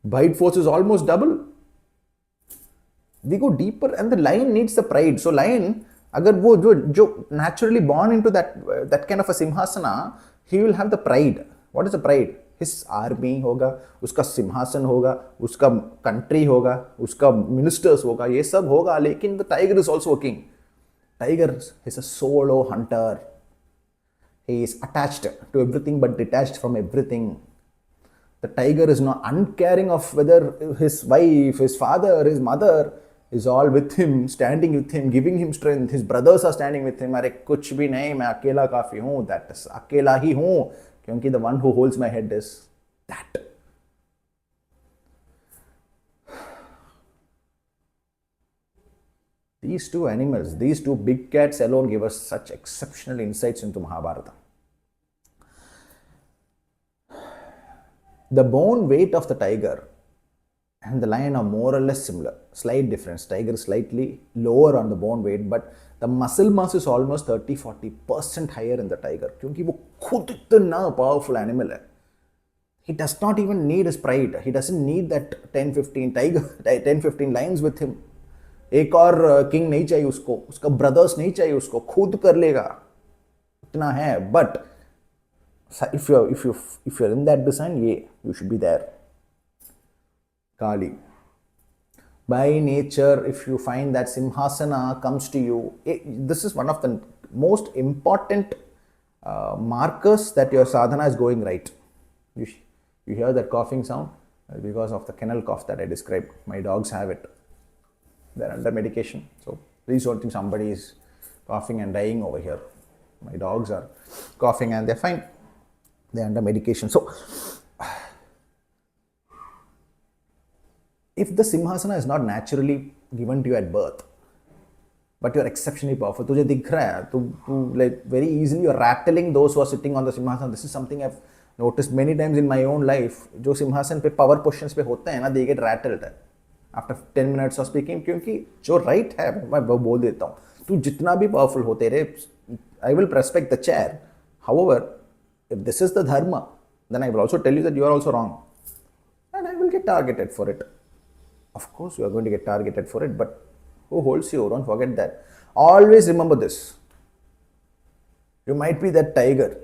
bite force is almost double. We go deeper and the lion needs the pride. So lion, अगर वो जो naturally born into that kind of a simhasana, he will have the pride. What is the pride? His army होगा, उसका सिंहासन होगा, उसका country होगा, उसका मिनिस्टर्स होगा, ये सब होगा. लेकिन the tiger is also a king. Tiger is a solo hunter. He is attached to everything but detached from everything. The tiger is not uncaring of whether his wife, his father, his mother is all with him, standing with him, giving him strength. His brothers are standing with him. अरे कुछ भी नहीं, मैं अकेला काफी हूँ. That is अकेला ही हूँ, क्योंकि the one who holds my head is that. These two animals, these two big cats alone give us such exceptional insights into Mahabharata. The bone weight of the tiger and the lion are more or less similar. Slight difference. Tiger is slightly lower on the bone weight, but the muscle mass is almost 30-40% higher in the tiger. क्योंकि वो खुद इतना powerful animal है. He does not even need his pride. He doesn't need that 10-15 lions with him. एक और king नहीं चाहिए उसको, उसका brothers नहीं चाहिए उसको, खुद कर लेगा, इतना है. But if you're in that design, yeah, you should be there. Kali. By nature, if you find that simhasana comes to you, this is one of the most important markers that your sadhana is going right. You hear that coughing sound? Because of the kennel cough that I described. My dogs have it. They're under medication. So please don't think somebody is coughing and dying over here. My dogs are coughing and they're fine. They're under medication. So if the simhasana is not naturally given to you at birth, but you're exceptionally powerful, तुझे दिख रहा है, तू like very easily you're rattling those who are sitting on the simhasana. This is something I've noticed many times in my own life. जो सिंहासन पे power positions पे होते हैं ना, they get rattled after 10 minutes of speaking, क्योंकि जो right है मैं वो बोल देता हूँ. तू जितना भी powerful हो तेरे, I will respect the chair. However, if this is the dharma, then I will also tell you that you are also wrong, and I will get targeted for it. Of course, you are going to get targeted for it, but who holds you? Don't forget that. Always remember this. You might be that tiger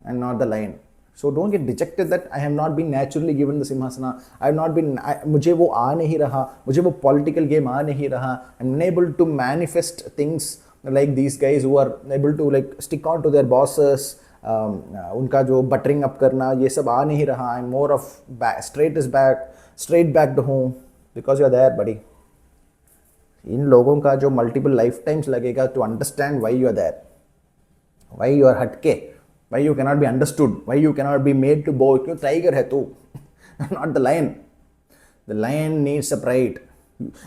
and not the lion. So don't get dejected that I have not been naturally given the simhasana. I have not been, मुझे वो आ नहीं रहा, मुझे वो political game आ नहीं रहा. I'm unable to manifest things like these guys who are able to like stick on to their bosses. उनका जो buttering up करना ये सब आ नहीं रहा. I'm more of straight back to home. Because you are there, buddy. इन लोगों का जो multiple lifetimes लगेगा to understand why you are there, why you are हटके, why you cannot be understood, why you cannot be made to bow. क्यों tiger है तू, not the lion. The lion needs a pride.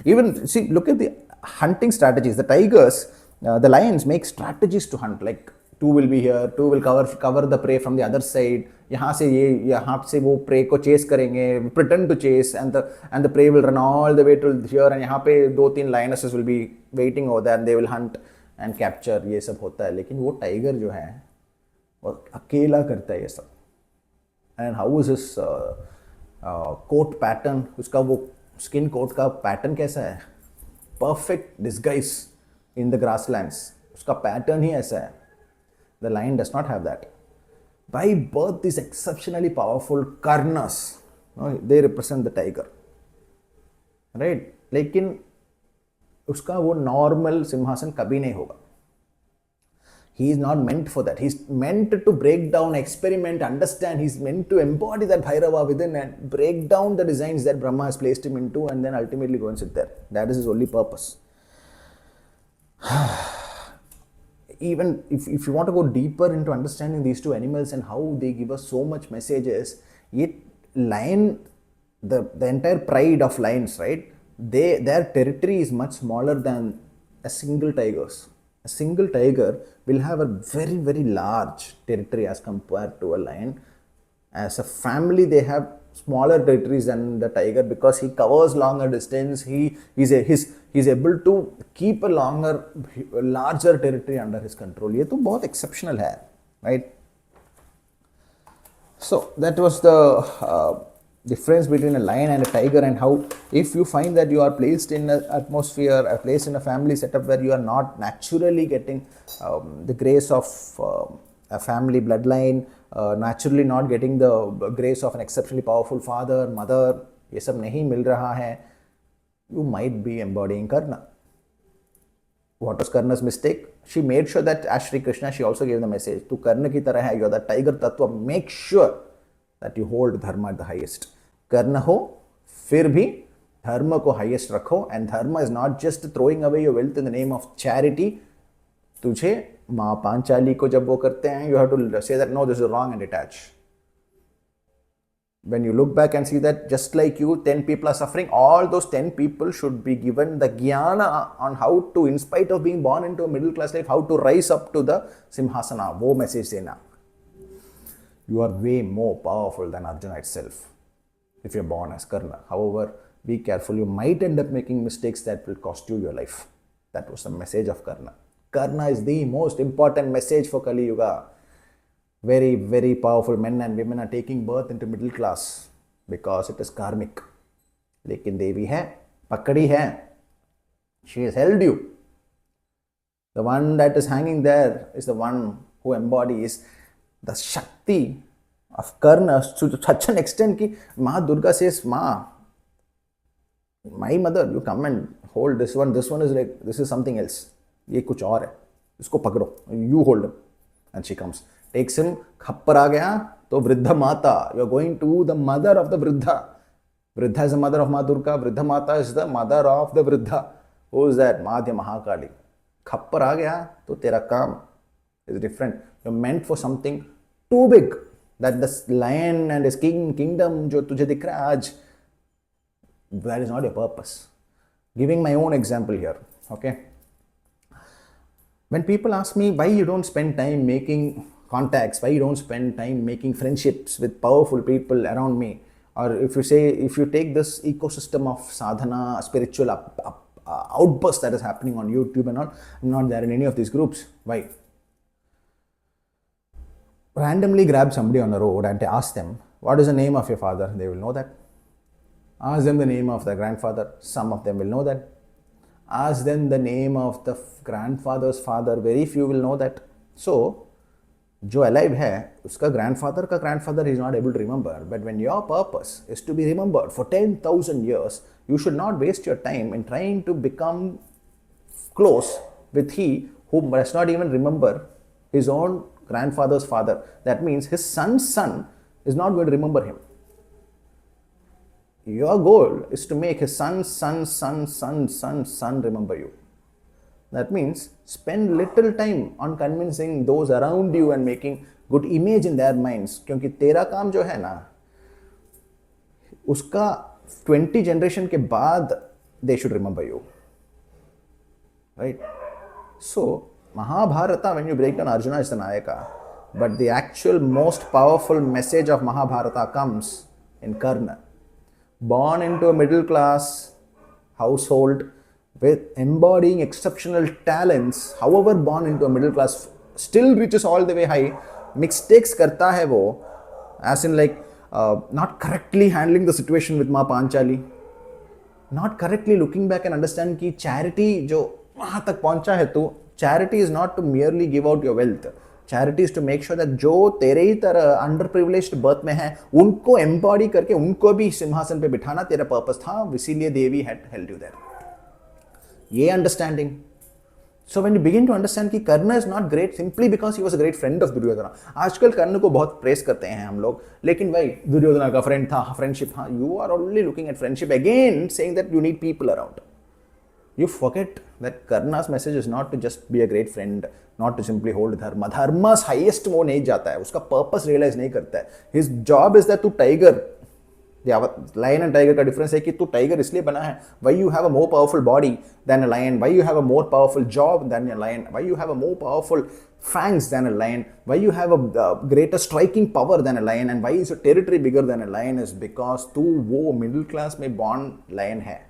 Even see, look at the hunting strategies. The tigers, the lions make strategies to hunt. Like two will be here, two will cover the prey from the other side. यहाँ से वो prey को chase करेंगे, pretend to chase, and the prey will run all the way to here, and यहाँ पे 2-3 lionesses will be waiting over there, and they will hunt and capture. ये सब होता है. लेकिन वो tiger जो है वो अकेला करता है ये सब. And how is his coat pattern? उसका वो skin coat का pattern कैसा है? Perfect disguise. in the grasslands. उसका pattern ही ऐसा है. The lion does not have that. By birth, these exceptionally powerful Karnas, they represent the tiger, right? लेकिन उसका वो normal सिंहासन कभी नहीं होगा. He is not meant for that. He's meant to break down, experiment, understand. He's meant to embody that Bhairava within and break down the designs that Brahma has placed him into and then ultimately go and sit there. That is his only purpose. Even if you want to go deeper into understanding these two animals and how they give us so much messages, yet lion, the entire pride of lions, right? Their territory is much smaller than a single tiger's. A single tiger will have a very, very large territory as compared to a lion. As a family, they have smaller territories than the tiger because he covers longer distance. He's able to keep a larger territory under his control. ये तो बहुत exceptional है, right? So that was the difference between a lion and a tiger, and how if you find that you are placed in an atmosphere, placed in a family setup where you are not naturally getting the grace of a family bloodline, naturally not getting the grace of an exceptionally powerful father, mother, ये सब नहीं मिल रहा है, you might be embodying Karna. What was Karna's mistake? She made sure that as Shri Krishna, she also gave the message, tu Karna ki tarah hai, you are the tiger tattva, make sure that you hold dharma at the highest. Karna ho, fir bhi dharma ko highest rakho, and dharma is not just throwing away your wealth in the name of charity. Tujhe माँ पांचाली को जब वो करते हैं, you have to say that no, this is wrong and detach. When you look back and see that just like you, 10 people are suffering, all those 10 people should be given the jnana on how to, in spite of being born into a middle class life, how to rise up to the simhasana. वो message देना. You are way more powerful than Arjuna itself if you're born as Karna. However, be careful, you might end up making mistakes that will cost you your life. That was the message of Karna. Karna is the most important message for Kali Yuga. Very, very powerful men and women are taking birth into middle class because it is karmic. Lekin Devi hai, pakadi hai. She has held you. The one that is hanging there is the one who embodies the Shakti of Karna to such an extent that Ma Durga says, Ma, my mother, you come and hold this one. This one is like, this is something else. ये कुछ और है, इसको पकड़ो, you hold him. And she comes, takes him, खप्पर आ गया तो वृद्धा माता, you are going to the mother of the Vriddha. Vriddha is the mother of Ma Durga, Vriddha Mata is the mother of the Vriddha. Who is that? Madhya Mahakali. खप्पर आ गया तो तेरा काम is different. You're meant for something too big, that the lion and his kingdom जो तुझे दिख रहा है आज, that is not your purpose. Giving my own example here, okay? When people ask me why you don't spend time making contacts, why you don't spend time making friendships with powerful people around me, or if you take this ecosystem of sadhana, spiritual outburst that is happening on YouTube and all, I'm not there in any of these groups. Why? Randomly grab somebody on the road and ask them, what is the name of your father? They will know that. Ask them the name of their grandfather. Some of them will know that. Ask them the name of the grandfather's father. Very few will know that. So, जो alive है, उसका grandfather is not able to remember. But when your purpose is to be remembered for 10,000 years, you should not waste your time in trying to become close with he who does not even remember his own grandfather's father. That means his son's son is not going to remember him. Your goal is to make his son remember you. That means spend little time on convincing those around you and making good image in their minds. क्योंकि तेरा काम जो है ना, उसका 20 generation के बाद they should remember you. Right? So, Mahabharata, when you break down, Arjuna is the Nayaka. But the actual most powerful message of Mahabharata comes in Karna. Born into a middle class household with embodying exceptional talents, however born into a middle class, still reaches all the way high, mistakes karta hai wo, as in like not correctly handling the situation with Ma Panchali, not correctly looking back and understand ki charity jo वहां तक पहुंचा है तू. Charity is not to merely give out your wealth. Charity is to make sure that जो तेरे ही तरह under privileged birth में है उनको एम्बॉडी करके उनको भी सिंहासन पे बिठाना तेरा पर्पस था, इसीलिए देवी हैड हेल्ड यू देयर. ये understanding. So when you begin to understand कि Karna is not great simply because he was a great friend of Duryodhana. आजकल कर्ण को बहुत प्रेस करते हैं हम लोग, लेकिन भाई दुर्योधना का फ्रेंड था, फ्रेंडशिप था. You are only looking at friendship again, saying that you need people around. You forget that Karna's message is not to just be a great friend, not to simply hold dharma. Dharma's highest वो नहीं जाता है, उसका purpose realize नहीं करता है. His job is that to tiger. Lion and tiger का difference है कि तू टाइगर इसलिए बना है, why you have a more powerful body than a lion, why you have a more powerful jaw than a lion, why you have a more powerful fangs than a lion, why you have a greater striking power than a lion, and why is your territory bigger than a lion is because तू वो middle class में born lion है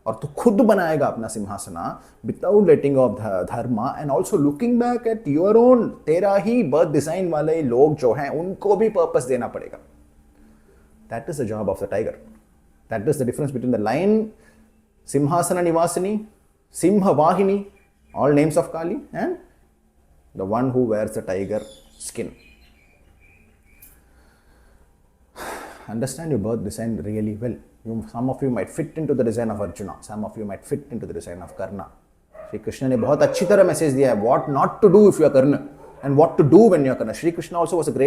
और तू खुद बनाएगा अपना सिंहासना without letting off dharma and also looking back at your own. तेरा ही बर्थ डिजाइन वाले लोग जो हैं उनको भी पर्पस देना पड़ेगा. That is the job of the tiger. That is the difference between the lion, Simhasana Nivasini, Simha Vahini, all names of Kali, and the one who wears the tiger skin. Understand your birth design really well. Some of you might fit into the design of Arjuna. Some of you might fit into the design of Karna. Shri Krishna ने बहुत अच्छी तरह message दिया है what not to do if you are Karna and what to do when you are Karna. Shri Krishna also was a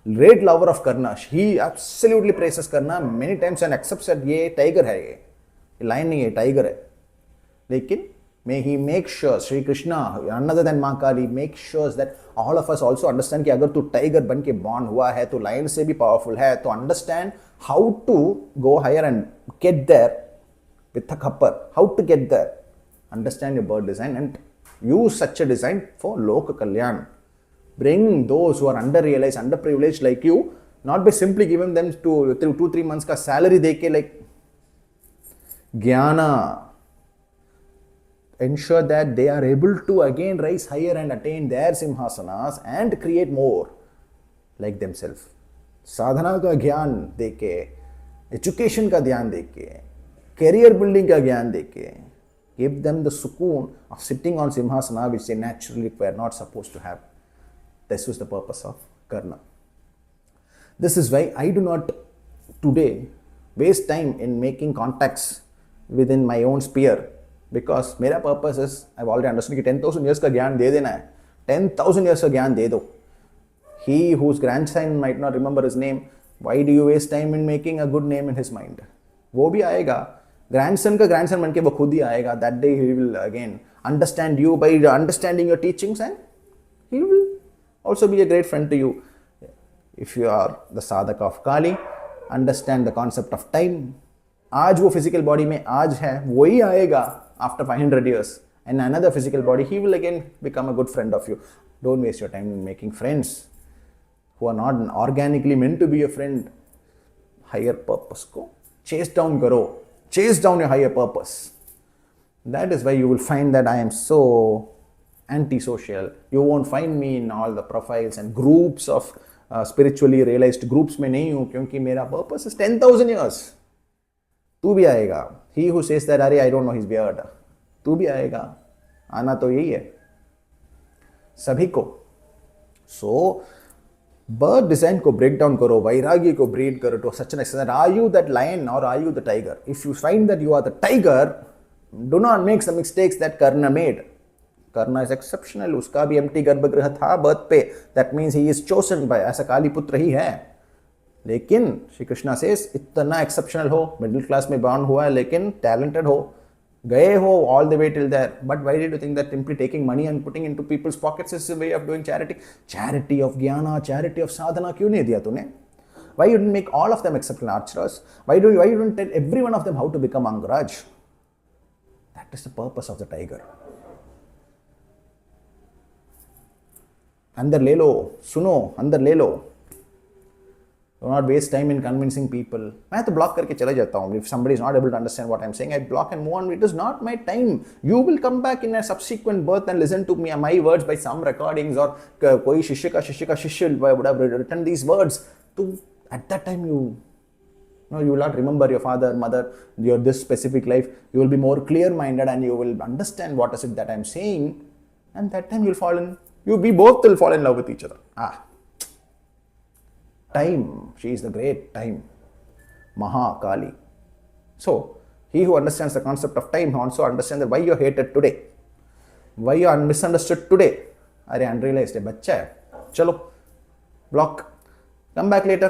great lover of Karna. He absolutely praises Karna many times and accepts that ये tiger है, ये line नहीं है, tiger है. लेकिन may he make sure, Shri Krishna another than Mahakali make sure that all of us also understand कि अगर तू टाइगर बन के बॉर्न हुआ है तो लाइन से भी पावरफुल है, तो understand how to go higher and get there with the khapar. How to get there? Understand your birth design and use such a design for Loka Kalyan. Bring those who are under-realized, underprivileged like you, not by simply giving them 2-3 months का salary दे के like ज्ञाना. Ensure that they are able to again rise higher and attain their simhasanas and create more like themselves. साधना का ज्ञान दे के, education का ध्यान दे के, career building का ज्ञान दे के, give them the sukoon of sitting on simhasana which they naturally were not supposed to have. This was the purpose of Karna. This is why I do not today waste time in making contacts within my own sphere, because मेरा purpose is, I've already understood कि 10,000 years का ज्ञान दे देना है. 10,000 years का ज्ञान दे दो. He whose grandson might not remember his name, why do you waste time in making a good name in his mind? वो भी आएगा. Grandson का grandson बन के वो खुद ही आएगा. That day he will again understand you by understanding your teachings and he will also be a great friend to you. If you are the Sadhaka of Kali, understand the concept of time. आज वो physical body में आज है, वही आएगा after 500 years. And another physical body, he will again become a good friend of you. Don't waste your time in making friends who are not organically meant to be your friend. Higher purpose को chase down करो. Chase down your higher purpose. That is why you will find that I am so antisocial. You won't find me in all the profiles and groups of spiritually realized groups में नहीं हूँ, क्योंकि मेरा purpose is 10,000 years. तू भी आएगा. He who says that अरे I don't know his beard, तू भी आएगा. आना तो यही है सभी को. So birth design को break down करो, वैराग्य को breed करो to such an extent that are you that lion or are you the tiger? If you find that you are the tiger, do not make some mistakes that Karna made. Karna is exceptional. उसका भी empty गर्भगृह था birth पे. That means he is chosen by, ऐसा काली पुत्र ही है. लेकिन श्री कृष्णा से इतना एक्सेप्शनल हो, मिडिल क्लास में बॉर्न हुआ है, लेकिन टैलेंटेड हो, गए हो all the way till there. But why did you think that simply taking money and putting into people's pockets is a way of doing charity? Charity of gyana, charity of sadhana क्यों नहीं दिया तूने? Why you didn't make all of them exceptional archers? Why you didn't tell every one of them how to become Angaraj? That is the purpose of the tiger. अंदर ले लो, सुनो, अंदर ले लो. Do not waste time in convincing people. मैं तो block करके चले जाता हूँ. If somebody is not able to understand what I'm saying, I block and move on. It is not my time. You will come back in a subsequent birth and listen to me, my words by some recordings, or कोई शिष्य का शिष्य would have written these words. तो at that time you No, you will not remember your father, mother, your this specific life. You will be more clear-minded and you will understand what is it that I'm saying, and that time you'll fall in. We both will fall in love with each other. Time. She is the great time. Mahakali. So, he who understands the concept of time also understands that why you're hated today, why you are misunderstood today. Are unrealized है, बच्चा है, चलो, block, come back later.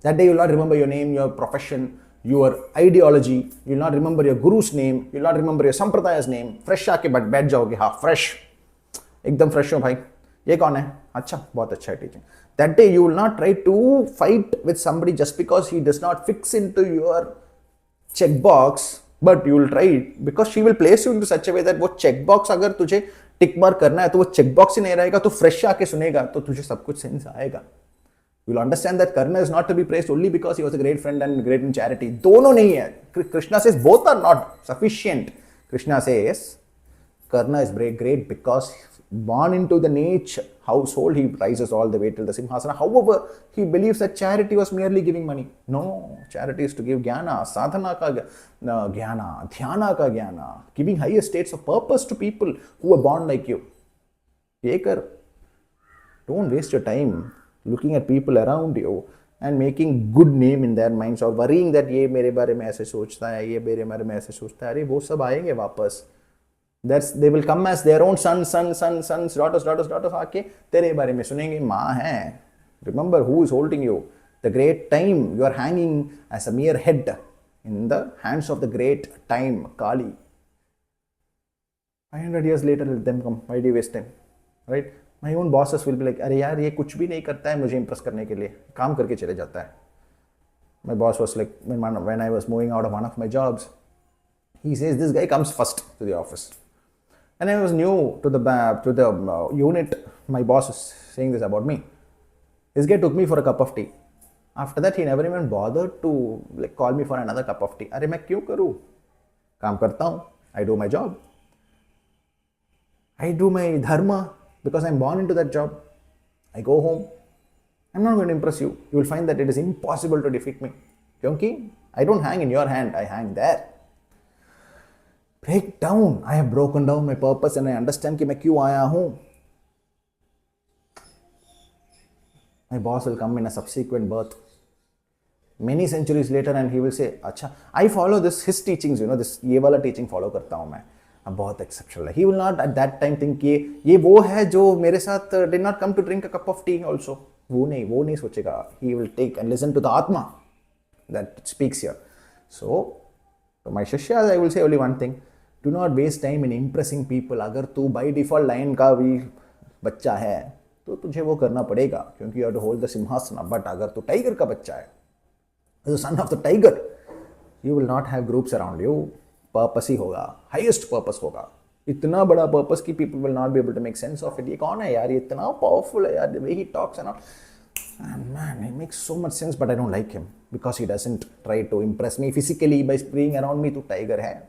That day you will not remember your name, your profession, your ideology. You will not remember your guru's name. You will not remember your sampradaya's name. Fresh आके बैठ जाओगे, हाँ fresh, एकदम fresh हो भाई. ये कौन है? अच्छा, बहुत अच्छा है teaching. That day you will not try to fight with somebody just because he does not fix into your checkbox, but you will try it because she will place you into such a way that वो checkbox अगर तुझे tick mark करना है तो वो checkbox ही नहीं रहेगा, तो fresh आके सुनेगा तो तुझे सब कुछ सेंस आएगा. You will understand that Karna is not to be praised only because he was a great friend and great in charity. दोनों नहीं है. Krishna says both are not sufficient. Krishna says Karna is great because born into the niche household, he rises all the way till the Simhasana. However, he believes that charity was merely giving money. No, charity is to give jnana, sadhana ka jnana, dhyana ka jnana, giving higher states of purpose to people who are born like you. ये कर. Don't waste your time looking at people around you and making good name in their minds or worrying that ये मेरे बारे में ऐसे सोचता है, ये मेरे बारे में ऐसे सोचता है. अरे वो सब आएंगे वापस. They will come as their own sons, daughters आके तेरे बारे में सुनेंगे. माँ है. Remember who is holding you. The great time. You are hanging as a mere head in the hands of the great time, Kali. 500 years later, let them come. Why do you waste time? Right? My own bosses will be like, अरे यार ये कुछ भी नहीं करता है मुझे impress करने के लिए, काम करके चले जाता है. My boss was like, when I was moving out of one of my jobs, he says this guy comes first to the office. And I was new to the unit. My boss was saying this about me. This guy took me for a cup of tea. After that, he never even bothered to like call me for another cup of tea. अरे मैं क्यों करूँ? काम करता हूँ. I do my job. I do my dharma. Because I'm born into that job. I go home. I'm not going to impress you. You will find that it is impossible to defeat me. Kyunki I don't hang in your hand, I hang there. Break down. I have broken down my purpose and I understand कि मैं क्यों आया हूँ. My boss will come in a subsequent birth, many centuries later, and he will say, अच्छा, I follow his teachings, this ये वाला teaching follow करता हूँ मैं. अब बहुत एक्सेप्शनल है. He will not at that time think ये वो है जो मेरे साथ did not come to drink a cup of tea also. वो नहीं सोचेगा. He will take and listen to the Atma that speaks here. So, to my Shishyas, I will say only one thing. Do not waste time in impressing people. अगर तू by default lion का भी बच्चा है तो तुझे वो करना पड़ेगा क्योंकि you have to hold the Simhasana. But अगर तू टाइगर का बच्चा है, the son of the tiger, you will not have groups around you. Purpose ही होगा, हाईएस्ट पर्पस होगा. इतना बड़ा पर्पस कि people will not be able to make sense of it. ये कौन है यार, ये इतना पावरफुल है यार, the way he talks and all. Man, he makes so much sense, but I don't like him because he doesn't try to impress me physically by spraying around me. तो tiger है.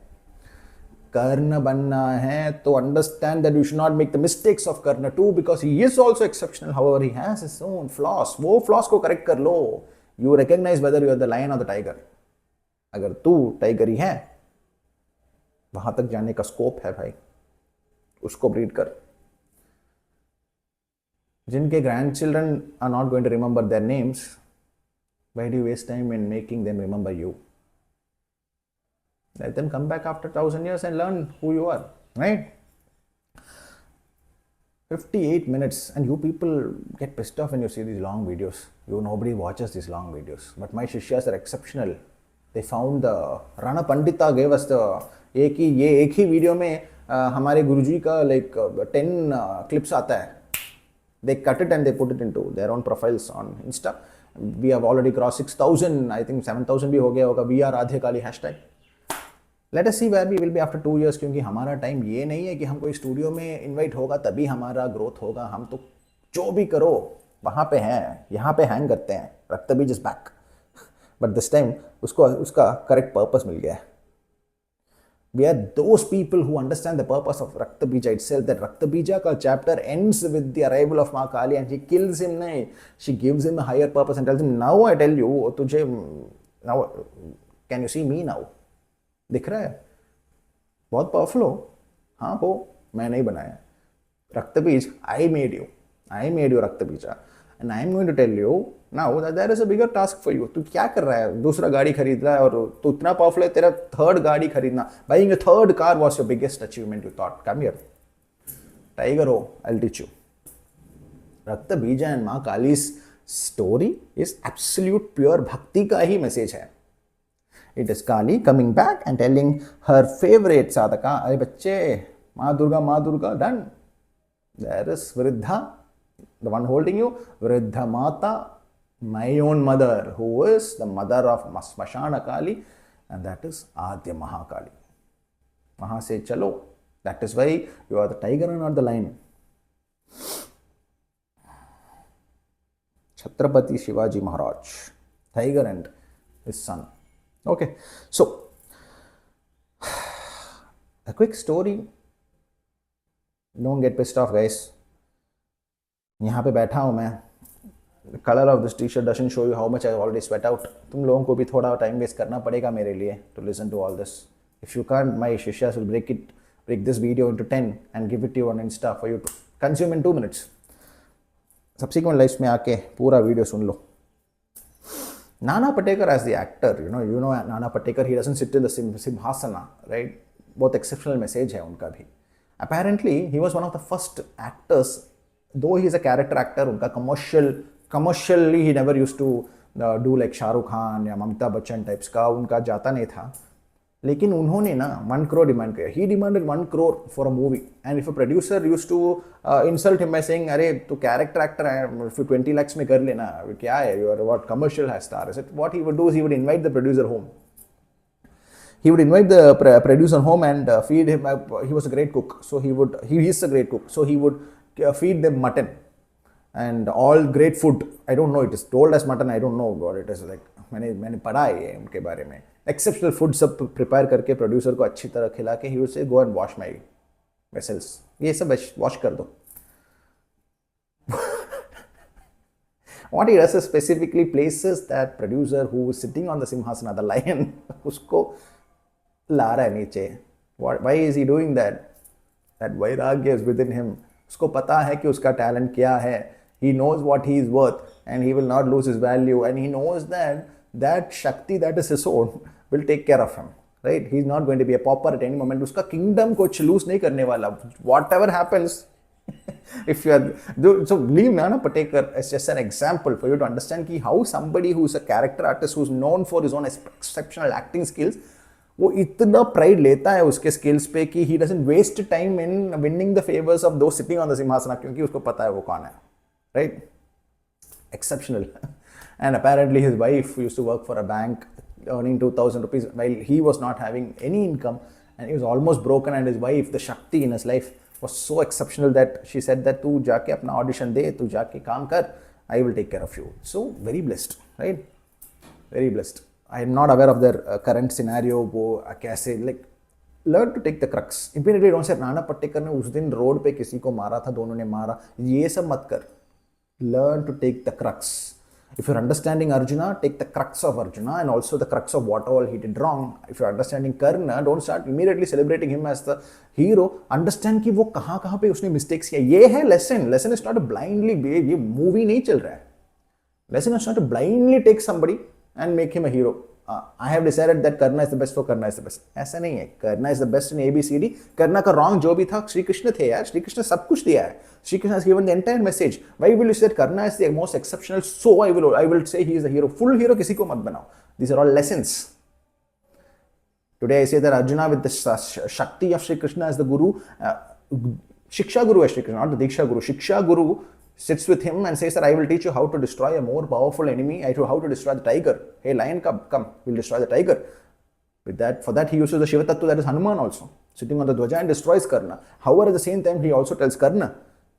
Karna बनना है तो understand that you should not make the mistakes of Karna too because he is also exceptional. However, he has his own flaws. वो flaws को correct कर लो. You recognize whether you are the lion or the tiger. अगर तू tiger ही है, वहां तक जाने का स्कोप है भाई. उसको ब्रीड कर. जिनके grandchildren are not going to remember their names, why do you waste time in making them remember you? Let them come back after 1,000 years and learn who you are, right? 58 minutes, and you people get pissed off when you see these long videos. Nobody watches these long videos, but my Shishyas are exceptional. They found the Rana Pandita gave us the एक ही video में हमारे गुरुजी का like 10 clips आता है. They cut it and they put it into their own profiles on Insta. We have already crossed 6,000. I think 7,000 भी हो गया होगा. We are Adya hashtag. Let us see where we will be after 2 years. क्योंकि हमारा time ये नहीं है कि हम कोई स्टूडियो में इन्वाइट होगा तभी हमारा ग्रोथ होगा. हम तो जो भी करो वहाँ पे हैं, यहाँ पे हैंग करते हैं. Raktabija is back. But this time उसका करेक्ट पर्पस मिल गया है. We are those people who understand the purpose of Raktabija itself. That Raktabija ka chapter ends with the arrival of Mahakali and she kills him. Nahi. She gives him a higher purpose and tells him, now I tell you, now can you see me now? दिख रहा है? बहुत powerful हो? हाँ हो, मैं नहीं बनाया. Raktabij, I made you Raktabija. And I am going to tell you now that there is a bigger task for you. तू क्या कर रहा है? दूसरा गाड़ी खरीद रहा है और तू इतना पावरफुल है, तेरा थर्ड गाड़ी खरीदना. Buying a third car was your biggest achievement, you thought. Come here. Tiger ho, I'll teach you. Raktabija and Mahakali's story is absolute pure bhakti ka hi message hai. It is Kali coming back and telling her favorite Sadhaka, "Arey bacche, Ma Durga, done." There is Vriddha, the one holding you, Vriddha Mata, my own mother, who is the mother of Smashana Kali, and that is Adya Mahakali. Maha say, chalo. That is why you are the tiger and not the lion. Chhatrapati Shivaji Maharaj, tiger and his son. Okay, so a quick story. Don't get pissed off, guys. यहाँ पे बैठा हूँ मैं. The color of this t-shirt doesn't show you how much I already sweat out. तुम लोगों को भी थोड़ा time waste करना पड़ेगा मेरे लिए to listen to all this. If you can't, my Shishyas will break this video into 10 and give it to you on Insta for you to consume in 2 minutes. Subsequent lives में आके पूरा video soon low. Nana Patekar as the actor, you know Nana Patekar, he doesn't sit in the Simhasana, right? बहुत exceptional message है उनका भी. Apparently, he was one of the first actors, though he is a character actor, unka commercially he never used to do like Shah Rukh Khan या Mamita Bachchan types का उनका जाता नहीं था. लेकिन उन्होंने ना 1 crore डिमांड किया. He demanded 1 crore for a movie, and if a producer used to insult him by saying, अरे तू character actor है, if 20 lakhs में कर लेना, क्या है, you are what commercial star. What he would do is he would invite the producer home. He would invite the producer home and feed him. He was a great cook, so he is a great cook, so he would feed them mutton and all great food. I don't know, it is told as mutton, I don't know what it is like. मैंने पढ़ा है उनके बारे में. Exceptional food सब prepare करके producer को अच्छी तरह खिला के he would say, go and wash my vessels. ये सब wash कर दो. What he does is specifically places that producer who is sitting on the Simhasana, the lion, उसको ला रहा है नीचे. Why is he doing that? That vairagya is within him. उसको पता है कि उसका talent क्या है. He knows what he is worth and he will not lose his value, and he knows that Shakti that is his own will take care of him. Right? He is not going to be a pauper at any moment. उसका kingdom कुछ lose नहीं करने वाला. Whatever happens, if you are, so leave Nana Patekar as just an example for you to understand कि how somebody who is a character artist who is known for his own exceptional acting skills, वो इतना pride लेता है उसके skills पे कि he doesn't waste time in winning the favors of those sitting on the Simhasana, क्योंकि उसको पता है वो कौन है. Right? Exceptional. And apparently his wife used to work for a bank earning 2,000 rupees while he was not having any income, and he was almost broken, and his wife, the Shakti in his life, was so exceptional that she said that तू जाके अपना audition दे, तू जाके काम कर, I will take care of you. So very blessed, right? Very blessed. I am not aware of their current scenario. वो कैसे, like, learn to take the crux. Immediately don't say नाना पटेकर ने उस दिन रोड पे किसी को मारा था, दोनों ने मारा, ये सब मत कर. Learn to take the crux. If you're understanding Arjuna, take the crux of Arjuna and also the crux of what all he did wrong. If you're understanding Karna, don't start immediately celebrating him as the hero. Understand कि वो कहाँ पे उसने mistakes किया. ये है lesson. Lesson is not to blindly behave. ये movie नहीं चल रहा है. Lesson is not to blindly take somebody and make him a hero. I have decided that Karna is the best, so Karna is the best. ऐसा नहीं है. Karna is the best in ABCD. Karna का wrong जो भी था, श्री कृष्ण थे यार. श्री कृष्ण सब कुछ दिया है. Shri Krishna has given the entire message. Why will you say that Karna is the most exceptional? So I will say he is the hero. Full hero किसी को मत बनाओ. These are all lessons. Today I say that Arjuna with the Shakti of Shri Krishna as the Guru, Shiksha Guru as Shri Krishna, not the Diksha Guru. Shiksha Guru sits with him and says that I will teach you how to destroy a more powerful enemy, how to destroy the tiger. Hey lion, come, we'll destroy the tiger. With that, for that he uses the Shiva Tattva, that is Hanuman also, sitting on the Dwaja, and destroys Karna. However, at the same time he also tells Karna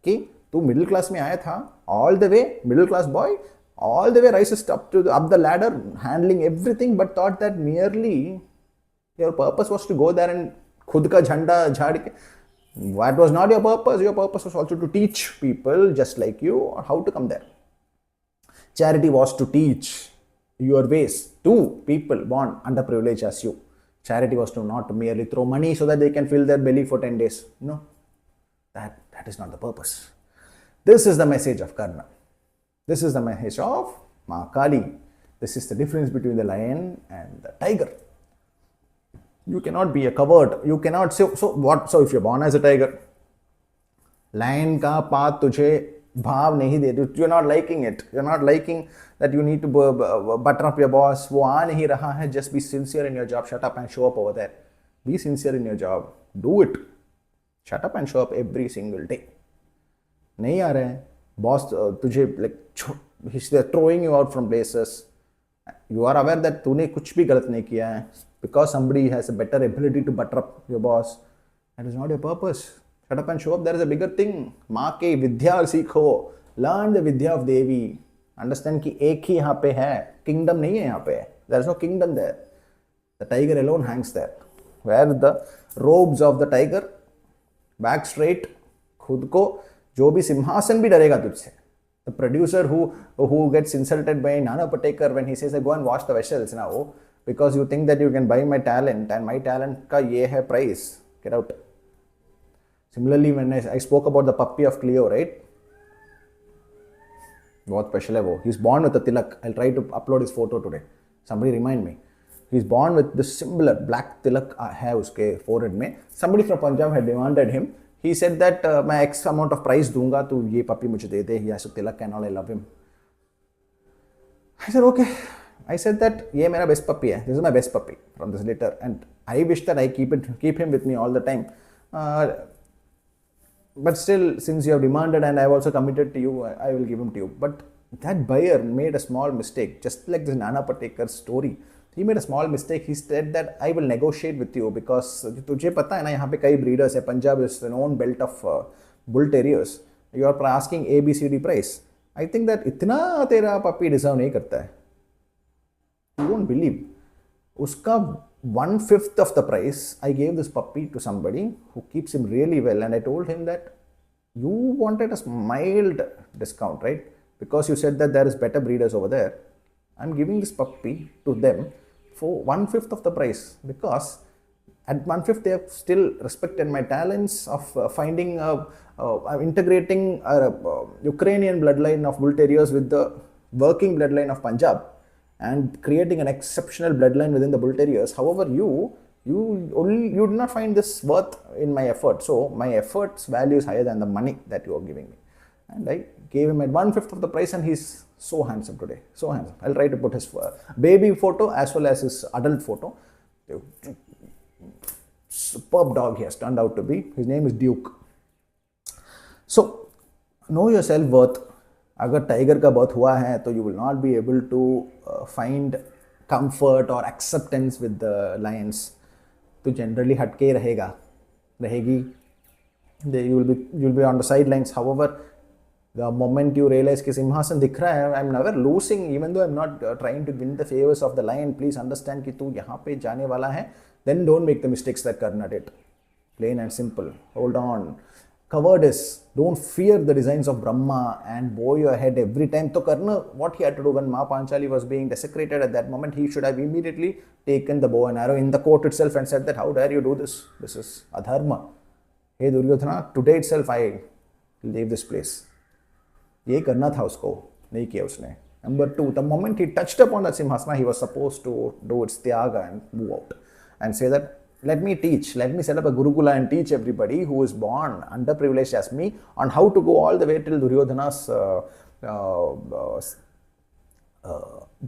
कि तू middle class में आया था, all the way middle class boy, all the way rises up the ladder, handling everything, but thought that merely your purpose was to go there and खुद का झंडा झाड़ के. That was not your purpose. Your purpose was also to teach people just like you how to come there. Charity was to teach your ways to people born underprivileged as you. Charity was to not merely throw money so that they can fill their belly for 10 days. No, that is not the purpose. This is the message of Karna. This is the message of Mahakali. This is the difference between the lion and the tiger. You cannot be a coward. You cannot say, so what? So if you're born as a tiger, lion का पात तुझे भाव नहीं दे, you're not liking it. You're not liking that you need to butter up your boss. वो आ नहीं रहा है. Just be sincere in your job. Shut up and show up over there. Be sincere in your job. Do it. Shut up and show up every single day. नहीं आ रहे हैं. Boss तुझे like they're throwing you out from places. You are aware that तूने कुछ भी गलत नहीं किया है. Because somebody has a better ability to butter up your boss. That is not your purpose. Shut up and show up. There is a bigger thing. माँ के विद्या सीखो. Learn the vidya of Devi. Understand कि एक ही यहाँ पे है. Kingdom नहीं है यहाँ पे. There is no kingdom there. The tiger alone hangs there. Where the robes of the tiger, back straight, खुद को जो भी सिंहासन भी डरेगा तुझसे. The producer who gets insulted by Nana Patekar when he says, go and wash the vessels now, because you think that you can buy my talent and my talent का ये है price. Get out. Similarly, when I spoke about the puppy of Cleo, right? बहुत special है वो. He's born with a tilak. I'll try to upload his photo today. Somebody remind me. He's born with this similar black tilak है उसके forehead में. Somebody from Punjab had demanded him. He said that मैं X amount of price दूंगा तो ये puppy मुझे दे दे. He has a tilak and all. I love him. I said okay. I said that ये मेरा best puppy है. This is my best puppy from this litter, and I wish that I keep him with me all the time. But still, since you have demanded and I have also committed to you, I will give him to you. But that buyer made a small mistake, just like this Nana Patekar's story. He made a small mistake. He said that I will negotiate with you because तुझे पता है ना यहाँ पे कई breeders है. Punjab is the known belt of bull terriers. You are asking ABCD price. I think that इतना तेरा puppy deserve नहीं करता है. You won't believe. उसका 1/5 of the price, I gave this puppy to somebody who keeps him really well, and I told him that you wanted a mild discount, right? Because you said that there is better breeders over there. I'm giving this puppy to them for 1/5 of the price, because at 1/5 they have still respected my talents of finding integrating Ukrainian bloodline of bull terriers with the working bloodline of Punjab, and creating an exceptional bloodline within the bull terriers. However, you do not find this worth in my effort. So my effort's value is higher than the money that you are giving me. And I gave him at 1/5 of the price, and he's so handsome today. So handsome. I'll try to put his baby photo as well as his adult photo. Superb dog he has turned out to be. His name is Duke. So know your self-worth. अगर tiger का birth हुआ है तो you will not be able to find comfort और acceptance with the lions. तो generally हटके रहेगी. You will be on the sidelines. However the moment you realise कि सिंहासन दिख रहा है, I am never losing even though I am not trying to win the favours of the lion. Please understand कि तू यहाँ पे जाने वाला है. Then don't make the mistakes that कर्ना did. Plain and simple. Hold on. Cowardice. Don't fear the designs of Brahma and bow your head every time. So Karna, what he had to do when Ma Panchali was being desecrated at that moment, he should have immediately taken the bow and arrow in the court itself and said that, how dare you do this? This is adharma. Hey Duryodhana, today itself I leave this place. ये करना था उसको, नहीं किया उसने. Number 2, the moment he touched upon that Simhasana, he was supposed to do its tyaga and move out and say that, let me teach, let me set up a Gurukula and teach everybody who is born underprivileged as me on how to go all the way till Duryodhana's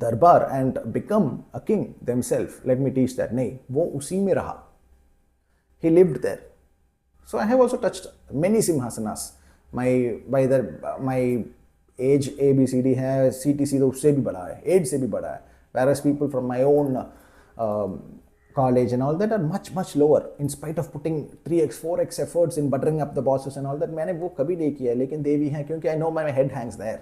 darbar and become a king themselves. Let me teach that. नहीं, वो उसी में रहा. He lived there. So I have also touched many Simhasanas. My age ABCD है, CTC तो उससे भी बड़ा है, age से भी बड़ा है. Whereas people from my own college and all that are much lower, in spite of putting 3x 4x efforts in buttering up the bosses and all that. मैंने वो कभी नहीं किया है, लेकिन देवी है क्योंकि I know my head hangs there.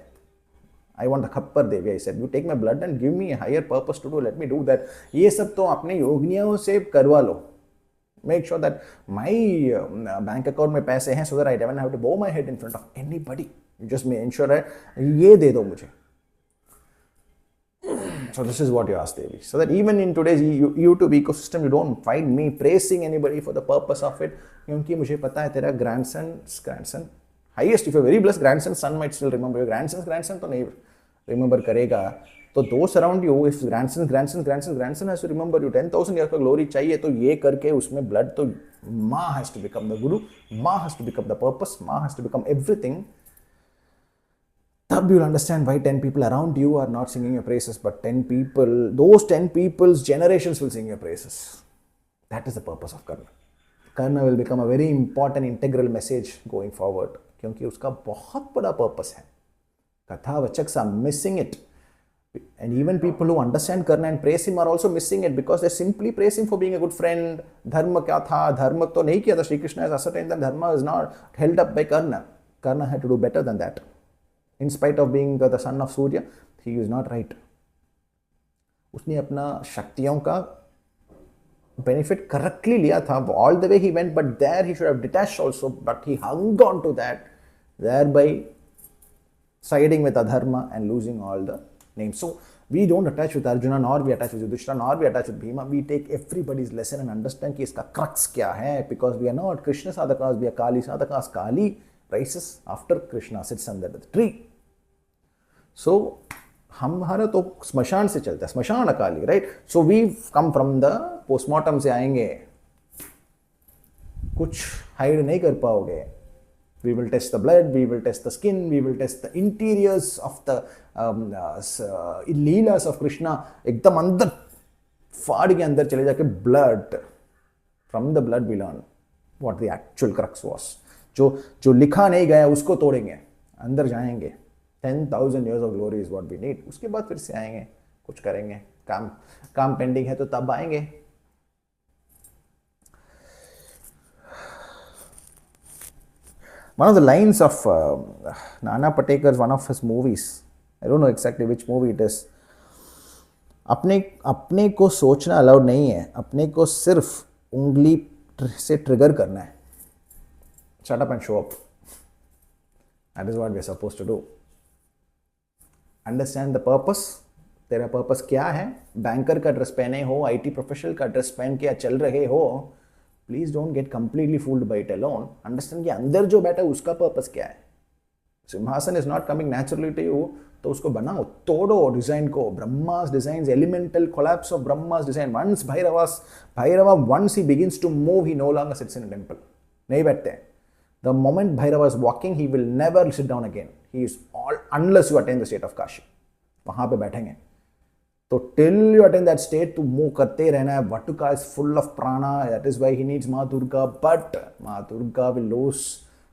I want a खप्पर देवी. I said, you take my blood and give me a higher purpose to do. Let me do that. ये सब तो अपने योगिनियों से करवा लो. Make sure that my bank account में पैसे हैं, so that I don't have to bow my head in front of anybody. You just may ensure that ये दे दो मुझे. So this is what you ask Devi. So that even in today's YouTube ecosystem, you don't find me praising anybody for the purpose of it. क्योंकि मुझे पता है तेरा grandson, highest, if you're very blessed, grandson's son might still remember. Your grandson's grandson तो नहीं remember करेगा. तो those around you, if grandson has to remember you, 10,000 years का glory चाहिए, तो ये करके उसमें blood तो माँ has to become the guru, माँ has to become the purpose, माँ has to become everything. Then you'll understand why 10 people around you are not singing your praises, but 10 people, those 10 people's generations will sing your praises. That is the purpose of Karna. Karna will become a very important integral message going forward, क्योंकि उसका बहुत बड़ा purpose है. Kathavachaks are missing it. And even people who understand Karna and praise him are also missing it, because they simply praise him for being a good friend. Dharma क्या था? Dharma तो नहीं किया था. Shri Krishna has ascertained that Dharma is not held up by Karna. Karna had to do better than that. In spite of being the son of Surya, he is not right. उसने अपना शक्तियों का benefit correctly लिया था. All the way he went, but there he should have detached also. But he hung on to that, thereby siding with Adharma and losing all the names. So we don't attach with Arjuna, nor we attach with Yudhishthira, nor we attach with Bhima. We take everybody's lesson and understand कि इसका crux क्या है, because we are not Krishna sadhakas, we are Kali sadhakas. Kali rises after Krishna sits under the tree. So हमारा तो स्मशान से चलता है, स्मशान Akali, right? So we come from the postmortem से आएंगे, कुछ hide नहीं कर पाओगे. We will test the blood, we will test the skin, we will test the interiors of the leelas of Krishna. एकदम अंदर फाड़ के अंदर चले जाके blood, from the blood we learn what the actual crux was. जो लिखा नहीं गया उसको तोड़ेंगे, अंदर जाएंगे. 10,000 years of glory is what we need. उसके बाद फिर से आएंगे, कुछ करेंगे, काम पेंडिंग है तो तब आएंगे. One of the lines of Nana Patekar's one of his movies, I don't know exactly which movie it is, अपने को सोचना अलाउड नहीं है, अपने को सिर्फ उंगली से ट्रिगर करना है. Shut up and show up. That is what we are supposed to do. Understand the purpose. तेरा पर्पस क्या है? बैंकर का ड्रेस पहने हो, IT प्रोफेशनल का ड्रेस पहन के चल रहे हो, please don't get completely fooled bye it alone. Understand कि अंदर जो बैठा है उसका पर्पस क्या है. Simhasan is not coming naturally to you, तो उसको बनाओ, तोड़ो डिजाइन को. Brahma's design, elemental collapse of Brahma's design. Bhairava once he begins to move, he no longer sits in a temple. नहीं बैठते हैं. The moment Bhairava is walking, he will never sit down again. He is all, unless you attain the state of Kashi. वहाँ पे बैठेंगे. तो till you attain that state, to move करते रहना है. Vatuka is full of prana. That is why he needs Maa Durga. But Maa Durga will lose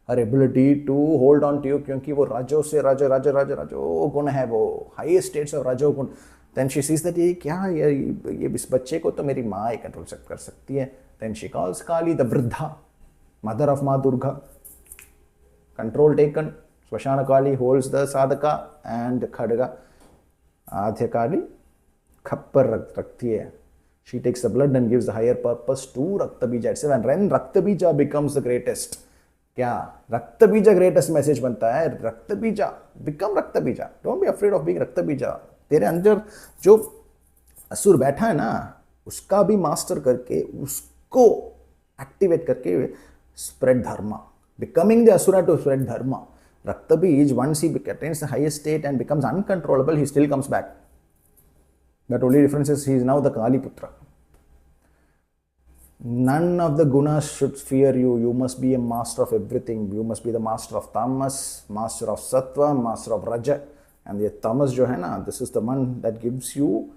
her ability to hold on to you, क्योंकि वो राजो से राजो गुण है, वो highest states of राजो गुण. Then she sees that ये क्या है, ये इस बच्चे को तो मेरी माँ ही कंट्रोल कर सकती है. Then she calls Kali, the Vriddha, mother of Maa Durga. Control taken. Smashana Kali holds the Sadhaka and Khadga. Adya Kali khappar rakti hai. She takes the blood and gives the higher purpose to Raktabija itself. And when Raktabija becomes the greatest, क्या Raktabija greatest message बनता है. Raktabija, become Raktabija. Don't be afraid of being Raktabija. तेरे अंदर जो असुर बैठा है ना, उसका भी मास्टर करके, उसको एक्टिवेट करके spread dharma. Becoming the asura to spread dharma. Raktabija, once he attains the highest state and becomes uncontrollable, he still comes back. But only difference is he is now the Kali putra. None of the gunas should fear you. You must be a master of everything. You must be the master of tamas, master of sattva, master of raja. And the tamas jo hai na, this is the one that gives you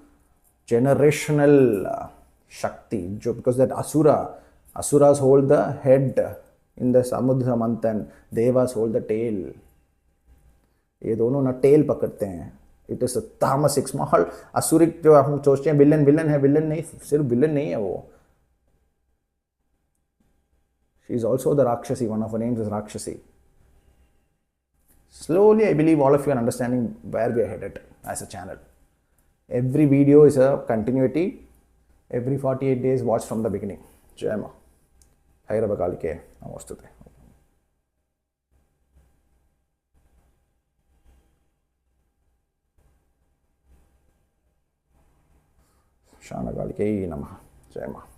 generational shakti. Because that asuras hold the head in the samudra manthan, devas hold the tail. ये दोनों ना tell पकड़ते हैं. It is a तामसिक small असुरिक. जो हम सोचते हैं विलन है, विलन नहीं, सिर्फ विलन नहीं है वो. शी इज ऑल्सो द राक्षसी. One of her names is Rakshasi. Slowly, I believe all of you are understanding where we are headed as a channel. Every video is a continuity. Every 48 days, watch from the beginning. Jai Ma. भैरवकालिके नमोस्तुते. शानकालिके नमः. जय मां.